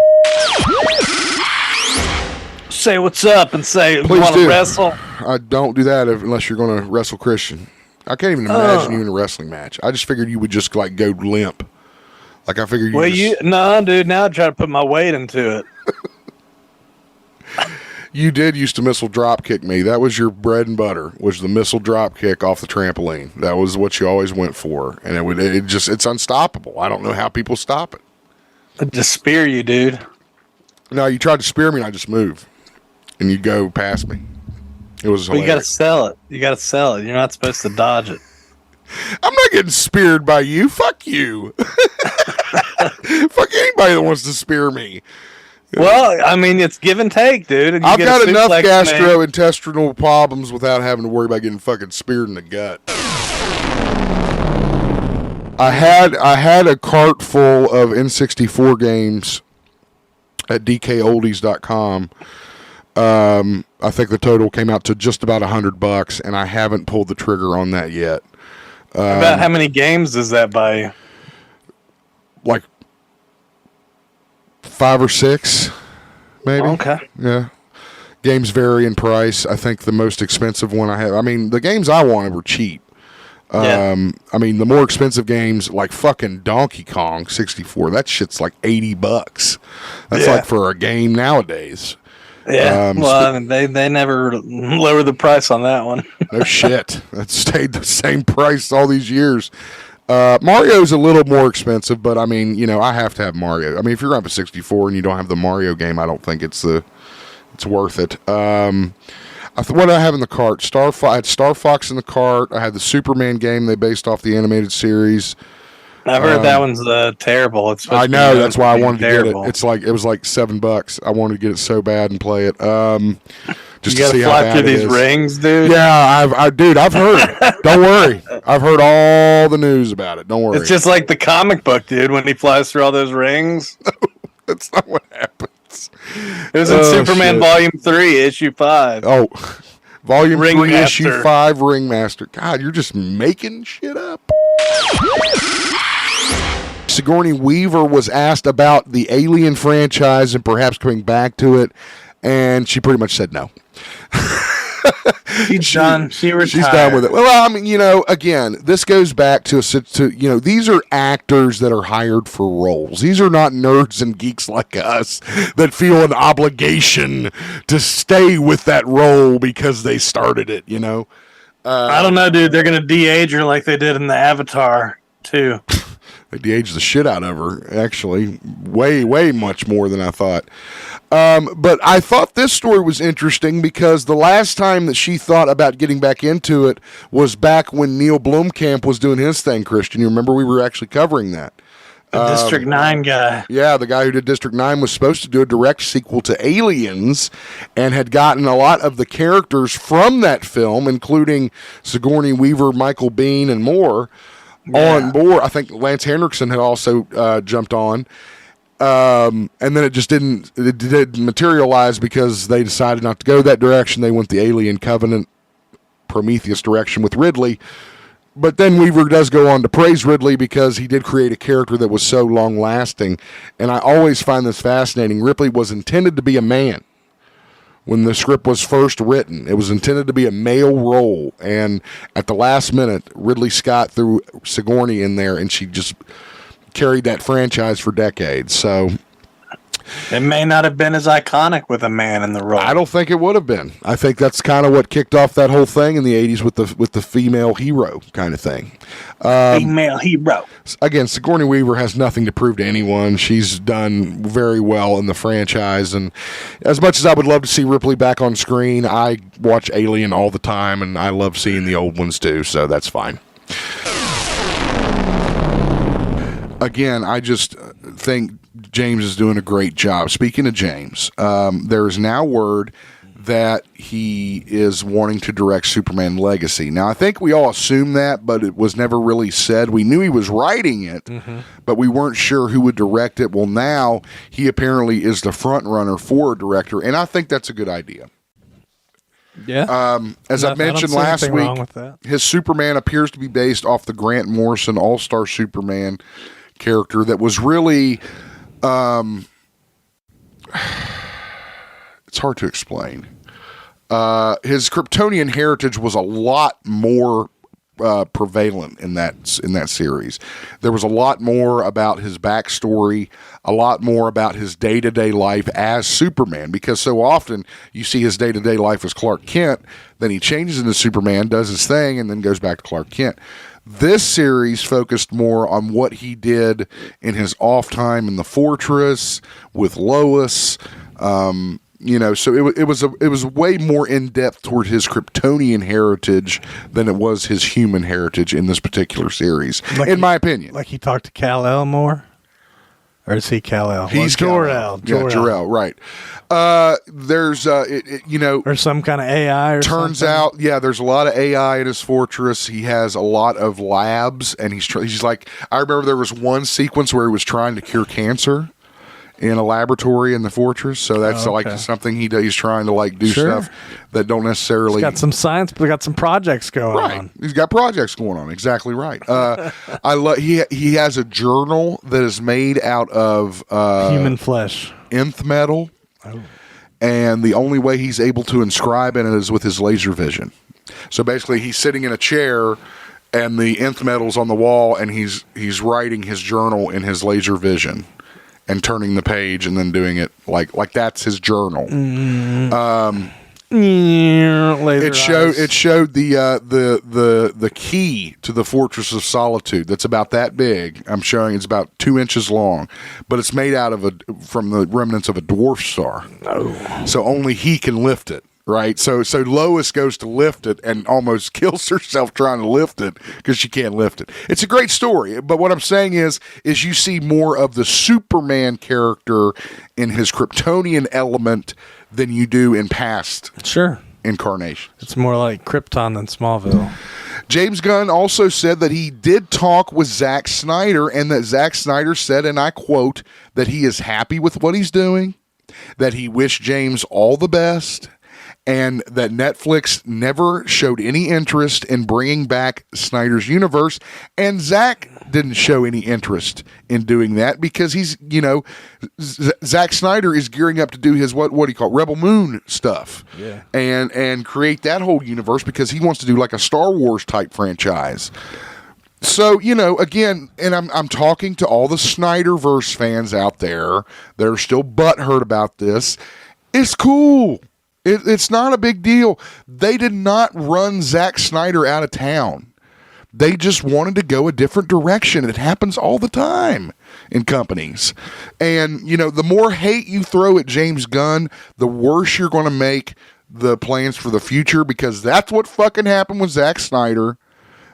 Say what's up and say, Please you want to do. wrestle? I don't do that unless you're going to wrestle Christian. I can't even imagine you in a wrestling match. I just figured you would just go limp. Like I figured No, dude, now I try to put my weight into it. You did used to missile drop kick me. That was your bread and butter, was the missile drop kick off the trampoline. That was what you always went for. And it's unstoppable. I don't know how people stop it. I just spear you, dude. No, you tried to spear me and I just moved. And you'd go past me. It was hilarious. You got to sell it. You got to sell it. You're not supposed to dodge it. I'm not getting speared by you. Fuck you. Fuck anybody that wants to spear me. Well, I mean, it's give and take, dude. I've got enough gastrointestinal problems without having to worry about getting fucking speared in the gut. I had a cart full of N64 games at dkoldies.com. I think the total came out to just about $100, and I haven't pulled the trigger on that yet. About how many games is that by? Like 5 or 6, maybe. Okay. Yeah. Games vary in price. I think the most expensive one I have. I mean, the games I wanted were cheap. I mean, the more expensive games, like fucking Donkey Kong 64, that shit's like $80. That's like for a game nowadays. Yeah, well, they never lower the price on that one. No shit. That stayed the same price all these years. Mario's a little more expensive, but I mean, you know, I have to have Mario. I mean, if you're up a 64 and you don't have the Mario game, I don't think it's worth it. What do I have in the cart? I had Star Fox in the cart. I had the Superman game they based off the animated series. I've heard that one's terrible. It's I know, that's why I wanted to get it. It was like $7. I wanted to get it so bad and play it. Just you to see how fly bad through it these is. rings, dude. Yeah, I've heard. Don't worry, I've heard all the news about it. Don't worry. It's just like the comic book, dude. When he flies through all those rings. That's not what happens. It was in Superman Volume 3, Issue 5. Oh, Volume 3, Ringmaster. Issue 5, Ringmaster. God, you're just making shit up. Sigourney Weaver was asked about the Alien franchise and perhaps coming back to it, and she pretty much said no. She's done. She retired. She's done with it. Well, I mean, you know, again, this goes back to you know, these are actors that are hired for roles. These are not nerds and geeks like us that feel an obligation to stay with that role because they started it, you know? I don't know, dude. They're going to de-age her like they did in the Avatar, too. They de-aged the shit out of her, actually. Way, way much more than I thought. But I thought this story was interesting because the last time that she thought about getting back into it was back when Neil Blomkamp was doing his thing, Christian. You remember we were actually covering that. The District 9 guy. Yeah, the guy who did District 9 was supposed to do a direct sequel to Aliens and had gotten a lot of the characters from that film, including Sigourney Weaver, Michael Biehn, and more, on board. I think Lance Henriksen had also jumped on. And then it just didn't materialize because they decided not to go that direction. They went the Alien Covenant Prometheus direction with Ridley. But then Weaver does go on to praise Ridley because he did create a character that was so long-lasting. And I always find this fascinating. Ripley was intended to be a man when the script was first written. It was intended to be a male role. And at the last minute, Ridley Scott threw Sigourney in there, and she just carried that franchise for decades. So it may not have been as iconic with a man in the role. I don't think it would have been. I think that's kind of what kicked off that whole thing in the 80s with the female hero kind of thing. Female hero. Again, Sigourney Weaver has nothing to prove to anyone. She's done very well in the franchise, and as much as I would love to see Ripley back on screen, I watch Alien all the time, and I love seeing the old ones too, so that's fine. Again, I just think James is doing a great job. Speaking of James, there is now word that he is wanting to direct Superman Legacy. Now, I think we all assumed that, but it was never really said. We knew he was writing it, but we weren't sure who would direct it. Well, now he apparently is the front runner for a director, and I think that's a good idea. Yeah. As I mentioned last week, his Superman appears to be based off the Grant Morrison All-Star Superman character that was really it's hard to explain. His Kryptonian heritage was a lot more prevalent in that series. There was a lot more about his backstory, a lot more about his day-to-day life as Superman, because so often you see his day-to-day life as Clark Kent, then he changes into Superman, does his thing, and then goes back to Clark Kent. This series focused more on what he did in his off time in the Fortress with Lois. You know, so it was way more in depth toward his Kryptonian heritage than it was his human heritage in this particular series, in my opinion. Like he talked to Kal-El more. Or is he Kal-El? He's Jor-El. Yeah, Jor-El, right. There's, or some kind of AI or turns something. out, yeah, there's a lot of AI in his fortress. He has a lot of labs, and he's like, I remember there was one sequence where he was trying to cure cancer in a laboratory in the fortress. So that's like something he's trying to like do stuff that don't necessarily. He's got some science, but we got some projects going on. He's got projects going on. Exactly right. I love. He has a journal that is made out of human flesh, nth metal, and the only way he's able to inscribe in it is with his laser vision. So basically, he's sitting in a chair. And the nth metal's on the wall, and he's writing his journal in his laser vision. And turning the page and then doing it like that's his journal. It showed the key to the Fortress of Solitude. That's about that big. I'm showing it's about 2 inches long, but it's made out of from the remnants of a dwarf star. Oh. So only he can lift it. Right, so Lois goes to lift it and almost kills herself trying to lift it because she can't lift it. It's a great story, but what I'm saying is you see more of the Superman character in his Kryptonian element than you do in past incarnations. It's more like Krypton than Smallville. James Gunn also said that he did talk with Zack Snyder, and that Zack Snyder said, and I quote, that he is happy with what he's doing, that he wished James all the best, and that Netflix never showed any interest in bringing back Snyder's universe, and Zack didn't show any interest in doing that because he's, Zack Snyder is gearing up to do his what do you call it, Rebel Moon stuff, and create that whole universe because he wants to do like a Star Wars type franchise. So, again, and I'm talking to all the Snyderverse fans out there that are still butthurt about this. It's cool. It's not a big deal. They did not run Zack Snyder out of town. They just wanted to go a different direction. It happens all the time in companies. And, the more hate you throw at James Gunn, the worse you're going to make the plans for the future, because that's what fucking happened with Zack Snyder.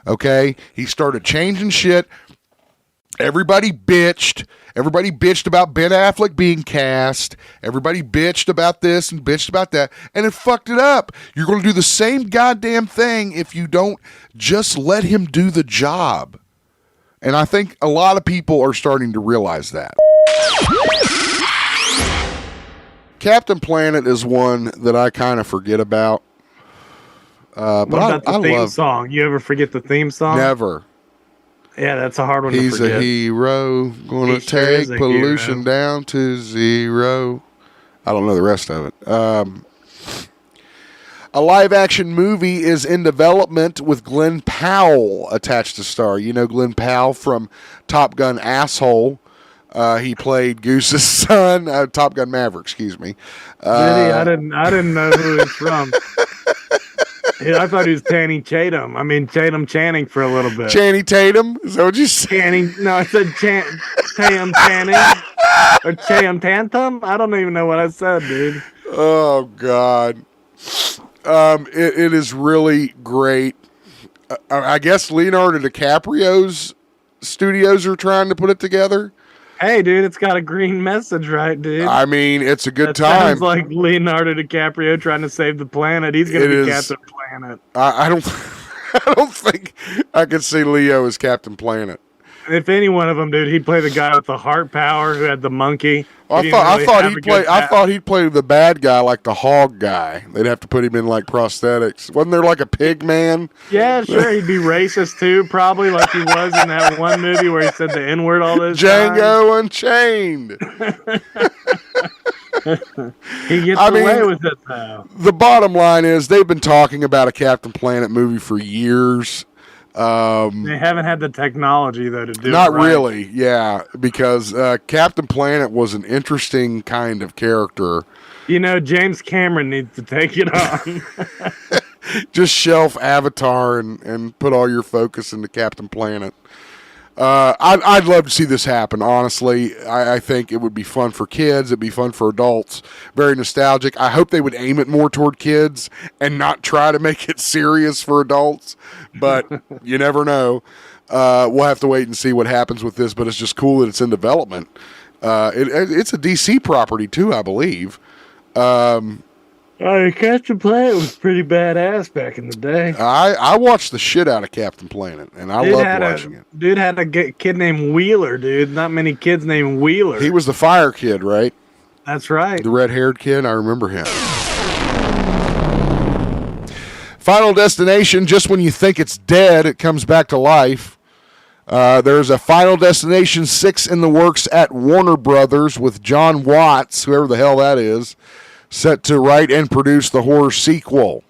Okay? He started changing shit. Everybody bitched. Everybody bitched about Ben Affleck being cast. Everybody bitched about this and bitched about that. And it fucked it up. You're going to do the same goddamn thing if you don't just let him do the job. And I think a lot of people are starting to realize that. Captain Planet is one that I kind of forget about. What about the theme song? You ever forget the theme song? Never. Yeah, that's a hard one to forget. He's a hero, gonna take pollution down to zero. I don't know the rest of it. A live-action movie is in development with Glenn Powell attached to star. You know Glenn Powell from Top Gun Asshole. He played Goose's son. Top Gun Maverick, excuse me. I didn't know who he's from. I thought he was Channing Tatum. I mean, Channing for a little bit. Channing Tatum? Is that what you said? No, I said Channing. Or Tantum? I don't even know what I said, dude. Oh, God. It is really great. I guess Leonardo DiCaprio's studios are trying to put it together. Hey, dude, it's got a green message, right, dude? I mean, it's a good time. Sounds like Leonardo DiCaprio trying to save the planet. He's going to be Captain Planet. I don't think I could see Leo as Captain Planet. If any one of them, dude, he'd play the guy with the heart power who had the monkey. I thought he'd play the bad guy, like the hog guy. They'd have to put him in like prosthetics. Wasn't there like a pig man? Yeah, sure. He'd be racist too, probably like he was in that one movie where he said the N-word all this Django Unchained. He gets away with it though. The bottom line is they've been talking about a Captain Planet movie for years. They haven't had the technology though to do it. Not really, yeah, because Captain Planet was an interesting kind of character. James Cameron needs to take it on. Just shelf Avatar and put all your focus into Captain Planet. I'd love to see this happen, honestly. I think it would be fun for kids. It'd be fun for adults. Very nostalgic. I hope they would aim it more toward kids and not try to make it serious for adults. But you never know. We'll have to wait and see what happens with this. But it's just cool that it's in development. It's a DC property too, I believe. Captain Planet was pretty badass back in the day. I watched the shit out of Captain Planet, and I loved watching it. Dude had a kid named Wheeler, dude. Not many kids named Wheeler. He was the fire kid, right? That's right. The red-haired kid. I remember him. Final Destination, just when you think it's dead, it comes back to life. There's a Final Destination 6 in the works at Warner Brothers with John Watts, whoever the hell that is, set to write and produce the horror sequel.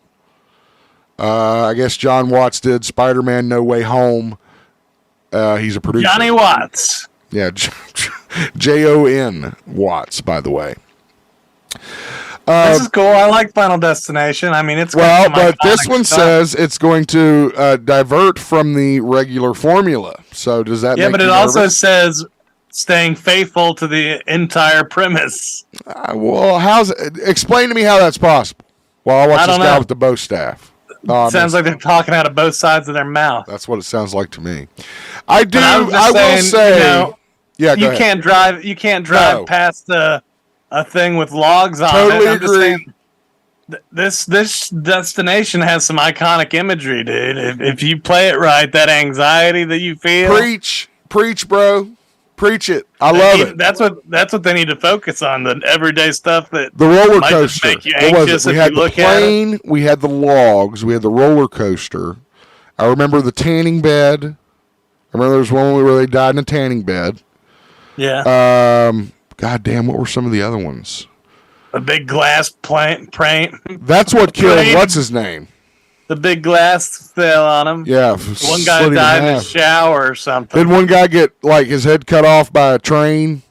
I guess John Watts did Spider-Man No Way Home. He's a producer. Johnny Watts. Yeah, Jon Watts, by the way. This is cool. I like Final Destination. I mean, it's well, but this one says it's going to divert from the regular formula. So does that? Yeah, make but you it nervous? also says staying faithful to the entire premise. Well, explain to me how that's possible? Well, I watch this guy with the bow staff. Sounds like they're talking out of both sides of their mouth. That's what it sounds like to me. I will say, yeah, you can't drive. You can't drive past a thing with logs on totally it. I'm agree. just saying, this destination has some iconic imagery, dude. If you play it right, that anxiety that you feel. Preach, bro. Preach it. I love it. That's what they need to focus on. The everyday stuff that the roller might coaster. just make you anxious we if had you the look plane. at it. We had the logs. We had the roller coaster. I remember the tanning bed. I remember there was one where they died in a tanning bed. Yeah. God damn, what were some of the other ones? A big glass plant. That's what killed. What's his name? The big glass fell on him. Yeah, one guy died in the shower or something. Didn't one guy get like his head cut off by a train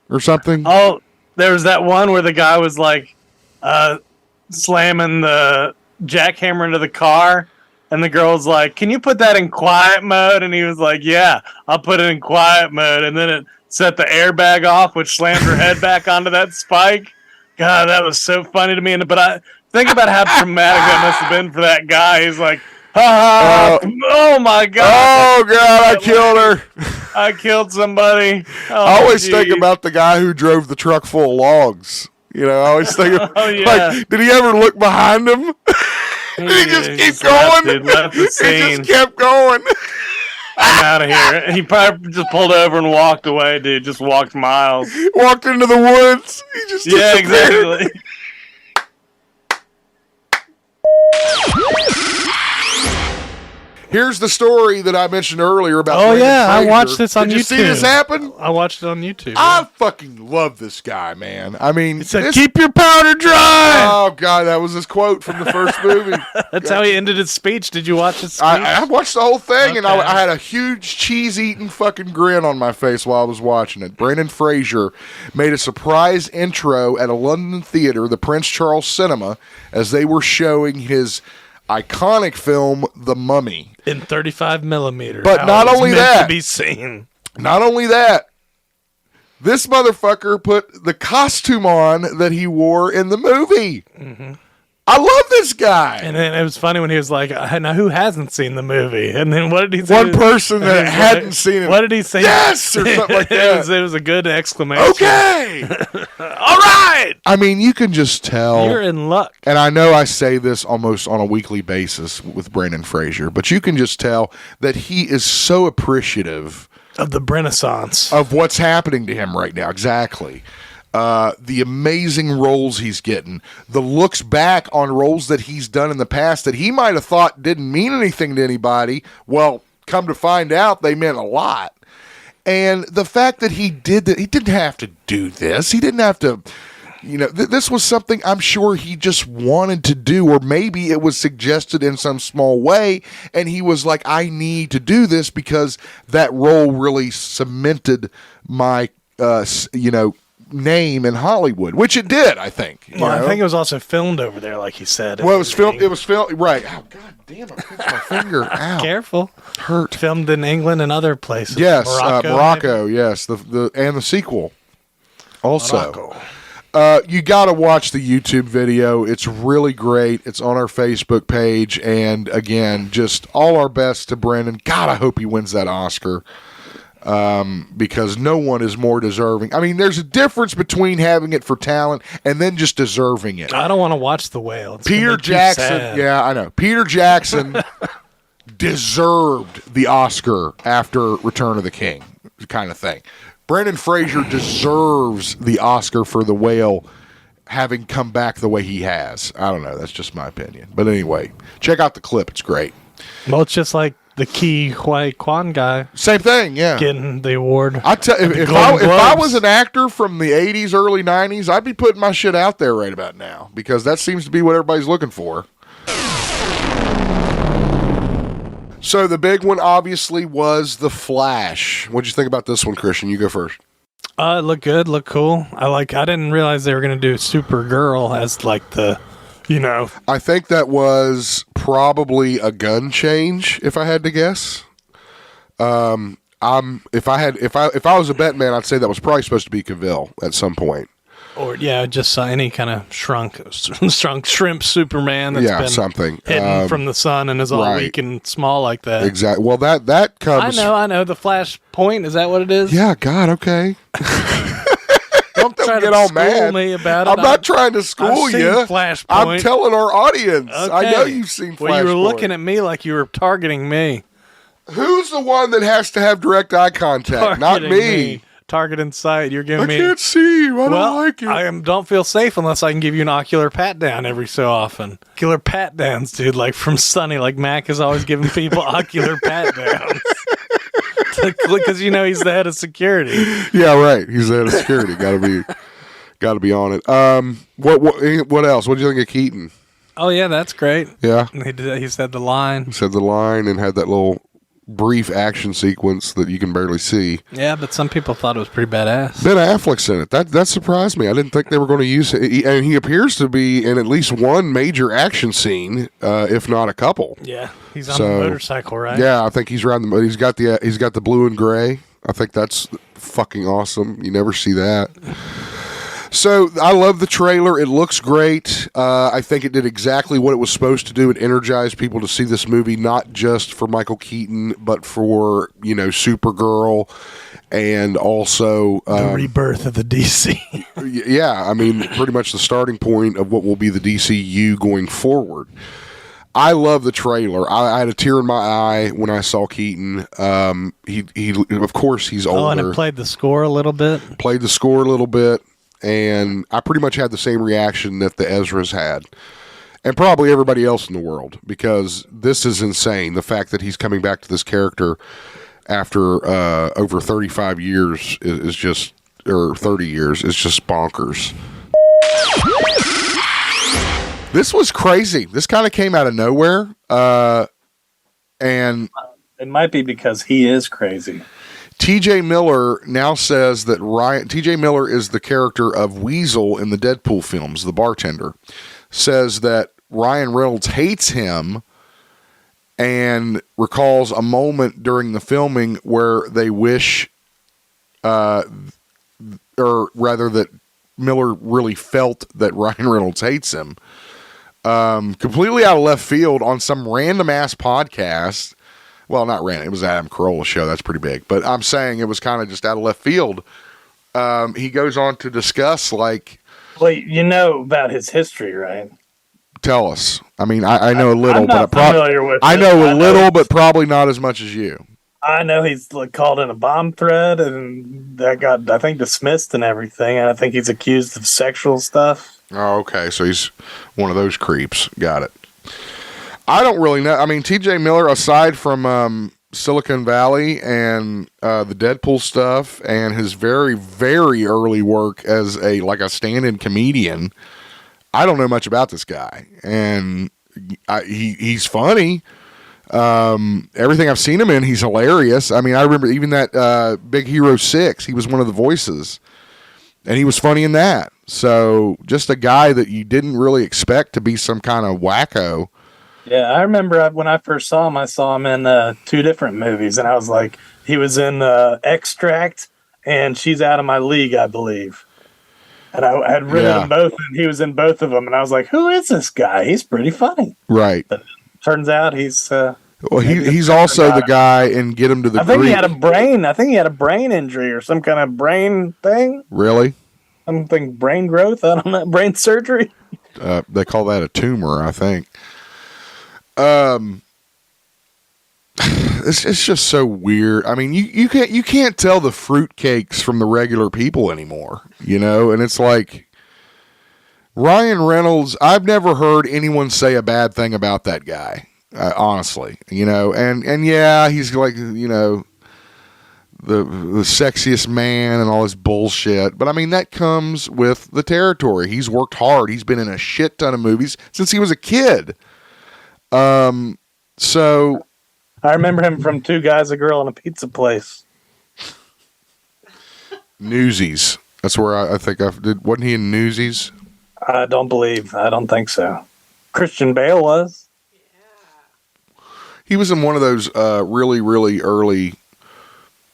or something? Oh, there was that one where the guy was like slamming the jackhammer into the car, and the girl's like, "Can you put that in quiet mode?" And he was like, "Yeah, I'll put it in quiet mode." And then it set the airbag off, which slammed her head back onto that spike. God, that was so funny to me. But I think about how traumatic that must have been for that guy. He's like, oh my God. Oh God, I killed her. I killed somebody. Oh, I always think about the guy who drove the truck full of logs. You know, I always think of, like, did he ever look behind him? Did he just keep going? Left the scene. He just kept going. I'm out of here. He probably just pulled over and walked away, dude. Just walked miles. Walked into the woods. He just disappeared. Exactly. Here's the story that I mentioned earlier about. Oh Brendan yeah, Fraser. I watched this on YouTube. Did you see this happen? I watched it on YouTube. I fucking love this guy, man. I mean, it said, "Keep your powder dry." Oh God, that was his quote from the first movie. That's how he ended his speech. Did you watch his speech? I watched the whole thing, and I had a huge cheese-eating fucking grin on my face while I was watching it. Brendan Fraser made a surprise intro at a London theater, the Prince Charles Cinema, as they were showing his iconic film, The Mummy, in 35 millimeters. But not only that, to be seen. Not only that, this motherfucker put the costume on that he wore in the movie. Mm-hmm. I love this guy. And then it was funny when he was like, now who hasn't seen the movie? And then what did he say? One person that hadn't seen it. What did he say? Yes! Or something like that. It was a good exclamation. Okay! All right! I mean, you can just tell. You're in luck. And I know I say this almost on a weekly basis with Brendan Fraser, but you can just tell that he is so appreciative of the Renaissance. Of what's happening to him right now. Exactly. The amazing roles he's getting, the looks back on roles that he's done in the past that he might have thought didn't mean anything to anybody. Well, come to find out, they meant a lot. And the fact that he did that, he didn't have to do this. He didn't have to, you know, this was something I'm sure he just wanted to do, or maybe it was suggested in some small way. And he was like, I need to do this because that role really cemented my, name in Hollywood, which it did, I think. Well, I think it was also filmed over there, like he said. Well, it was filmed, right. Oh, God damn, I pinched my finger. Ow. Careful. Hurt. Filmed in England and other places. Yes, Morocco, yes, and the sequel also. You got to watch the YouTube video. It's really great. It's on our Facebook page, and again, just all our best to Brendan. God, I hope he wins that Oscar. because no one is more deserving. I mean, there's a difference between having it for talent and then just deserving it. I don't want to watch The Whale. It's Peter Jackson, yeah, I know. Peter Jackson deserved the Oscar after Return of the King, kind of thing. Brendan Fraser deserves the Oscar for The Whale, having come back the way he has. I don't know. That's just my opinion. But anyway, check out the clip. It's great. Well, it's just like the Ke Huy Quan guy. Same thing, yeah. Getting the award. I tell if I was an actor from the 80s, early 90s, I'd be putting my shit out there right about now because that seems to be what everybody's looking for. So the big one obviously was The Flash. What'd you think about this one, Christian? You go first. It looked good, looked cool. I didn't realize they were going to do Supergirl as like the, I think that was probably a gun change, if I had to guess. If I was a bet man, I'd say that was probably supposed to be Cavill at some point. Or just any kind of shrunk shrimp Superman that's been something hidden from the sun and is all weak and small like that. Exactly. Well, that comes. I know. The Flash Point, is that what it is? Yeah. God. Okay. Don't try to all school mad. me about it. I'm not trying to school you. Flashpoint. I'm telling our audience. Okay. I know you've seen Flashpoint. Well, you were looking at me like you were targeting me. Who's the one that has to have direct eye contact? Not me. Target in sight. You're giving me. I can't see you. I don't like it. I don't feel safe unless I can give you an ocular pat down every so often. Ocular pat downs, dude, like from Sunny. Like Mac is always giving people ocular pat downs. Because he's the head of security. Yeah, right. He's the head of security. Gotta be on it. What else? What did you think of Keaton? Oh yeah, that's great. Yeah, he said the line. He said the line and had that little brief action sequence that you can barely see. Yeah, but some people thought it was pretty badass. Ben Affleck's in it. That surprised me. I didn't think they were going to use it. And he appears to be in at least one major action scene, if not a couple. Yeah, he's on the motorcycle, right? Yeah, I think he's riding he's got the blue and gray. I think that's fucking awesome. You never see that. So I love the trailer. It looks great. I think it did exactly what it was supposed to do. It energized people to see this movie, not just for Michael Keaton, but for, Supergirl and also the rebirth of the DC. Yeah, I mean, pretty much the starting point of what will be the DCU going forward. I love the trailer. I had a tear in my eye when I saw Keaton. He of course he's older. Oh, and it played the score a little bit. And I pretty much had the same reaction that the Ezras had. And probably everybody else in the world. Because this is insane. The fact that he's coming back to this character after over 35 years is just... Or 30 years is just bonkers. This was crazy. This kind of came out of nowhere. And... It might be because he is crazy. T.J. Miller now says that T.J. Miller is the character of Weasel in the Deadpool films, the bartender. Says that Ryan Reynolds hates him and recalls a moment during the filming where they wish, or rather that Miller really felt that Ryan Reynolds hates him. Completely out of left field on some random ass podcast. Well, not random. It was Adam Carolla's show. That's pretty big. But I'm saying it was kind of just out of left field. He goes on to discuss, like... Well, you know about his history, right? Tell us. I mean, I know a little, I'm not familiar with I know a little, but probably not as much as you. I know he's called in a bomb threat, and that got, I think, dismissed and everything. And I think he's accused of sexual stuff. Oh, okay. So he's one of those creeps. Got it. I don't really know. I mean, T.J. Miller, aside from Silicon Valley and the Deadpool stuff and his very, very early work as a stand-in comedian, I don't know much about this guy. And he's funny. Everything I've seen him in, he's hilarious. I mean, I remember even that Big Hero 6, he was one of the voices. And he was funny in that. So just a guy that you didn't really expect to be some kind of wacko. Yeah, I remember when I first saw him in 2 different movies, and I was like, he was in Extract and She's Out of My League, I believe. And I had written them both, and he was in both of them, and I was like, who is this guy? He's pretty funny. Right. But turns out he's... Well, he's also the guy in Get Him to the I think Greek. he had a brain. I think he had a brain injury or some kind of brain thing. Really? Something brain growth. I don't know. Brain surgery. They call that a tumor, I think. It's just so weird. I mean, you can't tell the fruitcakes from the regular people anymore, you know. And it's like Ryan Reynolds. I've never heard anyone say a bad thing about that guy, honestly, you know. And yeah, he's like, you know, the sexiest man and all this bullshit. But I mean, that comes with the territory. He's worked hard. He's been in a shit ton of movies since he was a kid. So I remember him from Two Guys, a Girl, and a Pizza Place. Newsies. That's where I think I did. Wasn't he in Newsies? I don't think so. Christian Bale was. He was in one of those really, really early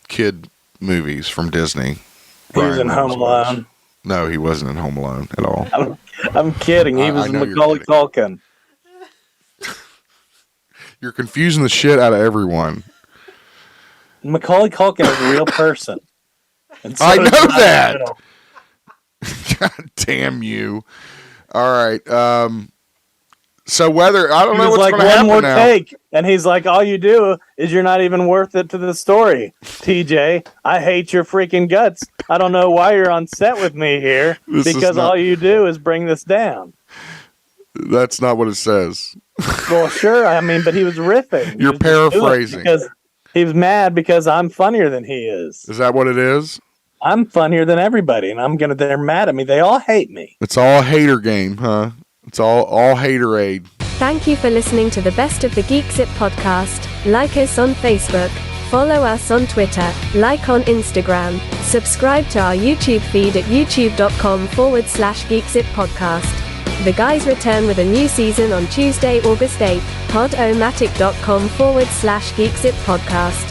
kid movies from Disney. He was in Home Alone. No, he wasn't in Home Alone at all. I'm kidding. He was in Macaulay Culkin. You're confusing the shit out of everyone. Macaulay Culkin is a real person. And so I know that. God damn you. All right. So whether I don't know what's going to happen one more now. take, and he's like, all you do is you're not even worth it to the story. TJ, I hate your freaking guts. I don't know why you're on set with me here because all you do is bring this down. That's not what it says. Well, sure. I mean, but he was riffing. You're paraphrasing. Because he was mad because I'm funnier than he is. Is that what it is? I'm funnier than everybody, and they're mad at me. They all hate me. It's all a hater game, huh? It's all haterade. Thank you for listening to the Best of the GeekZip podcast. Like us on Facebook, follow us on Twitter, like on Instagram, subscribe to our YouTube feed at youtube.com/GeekZip podcast. The guys return with a new season on Tuesday, August 8th. Podomatic.com/GeekZip podcast.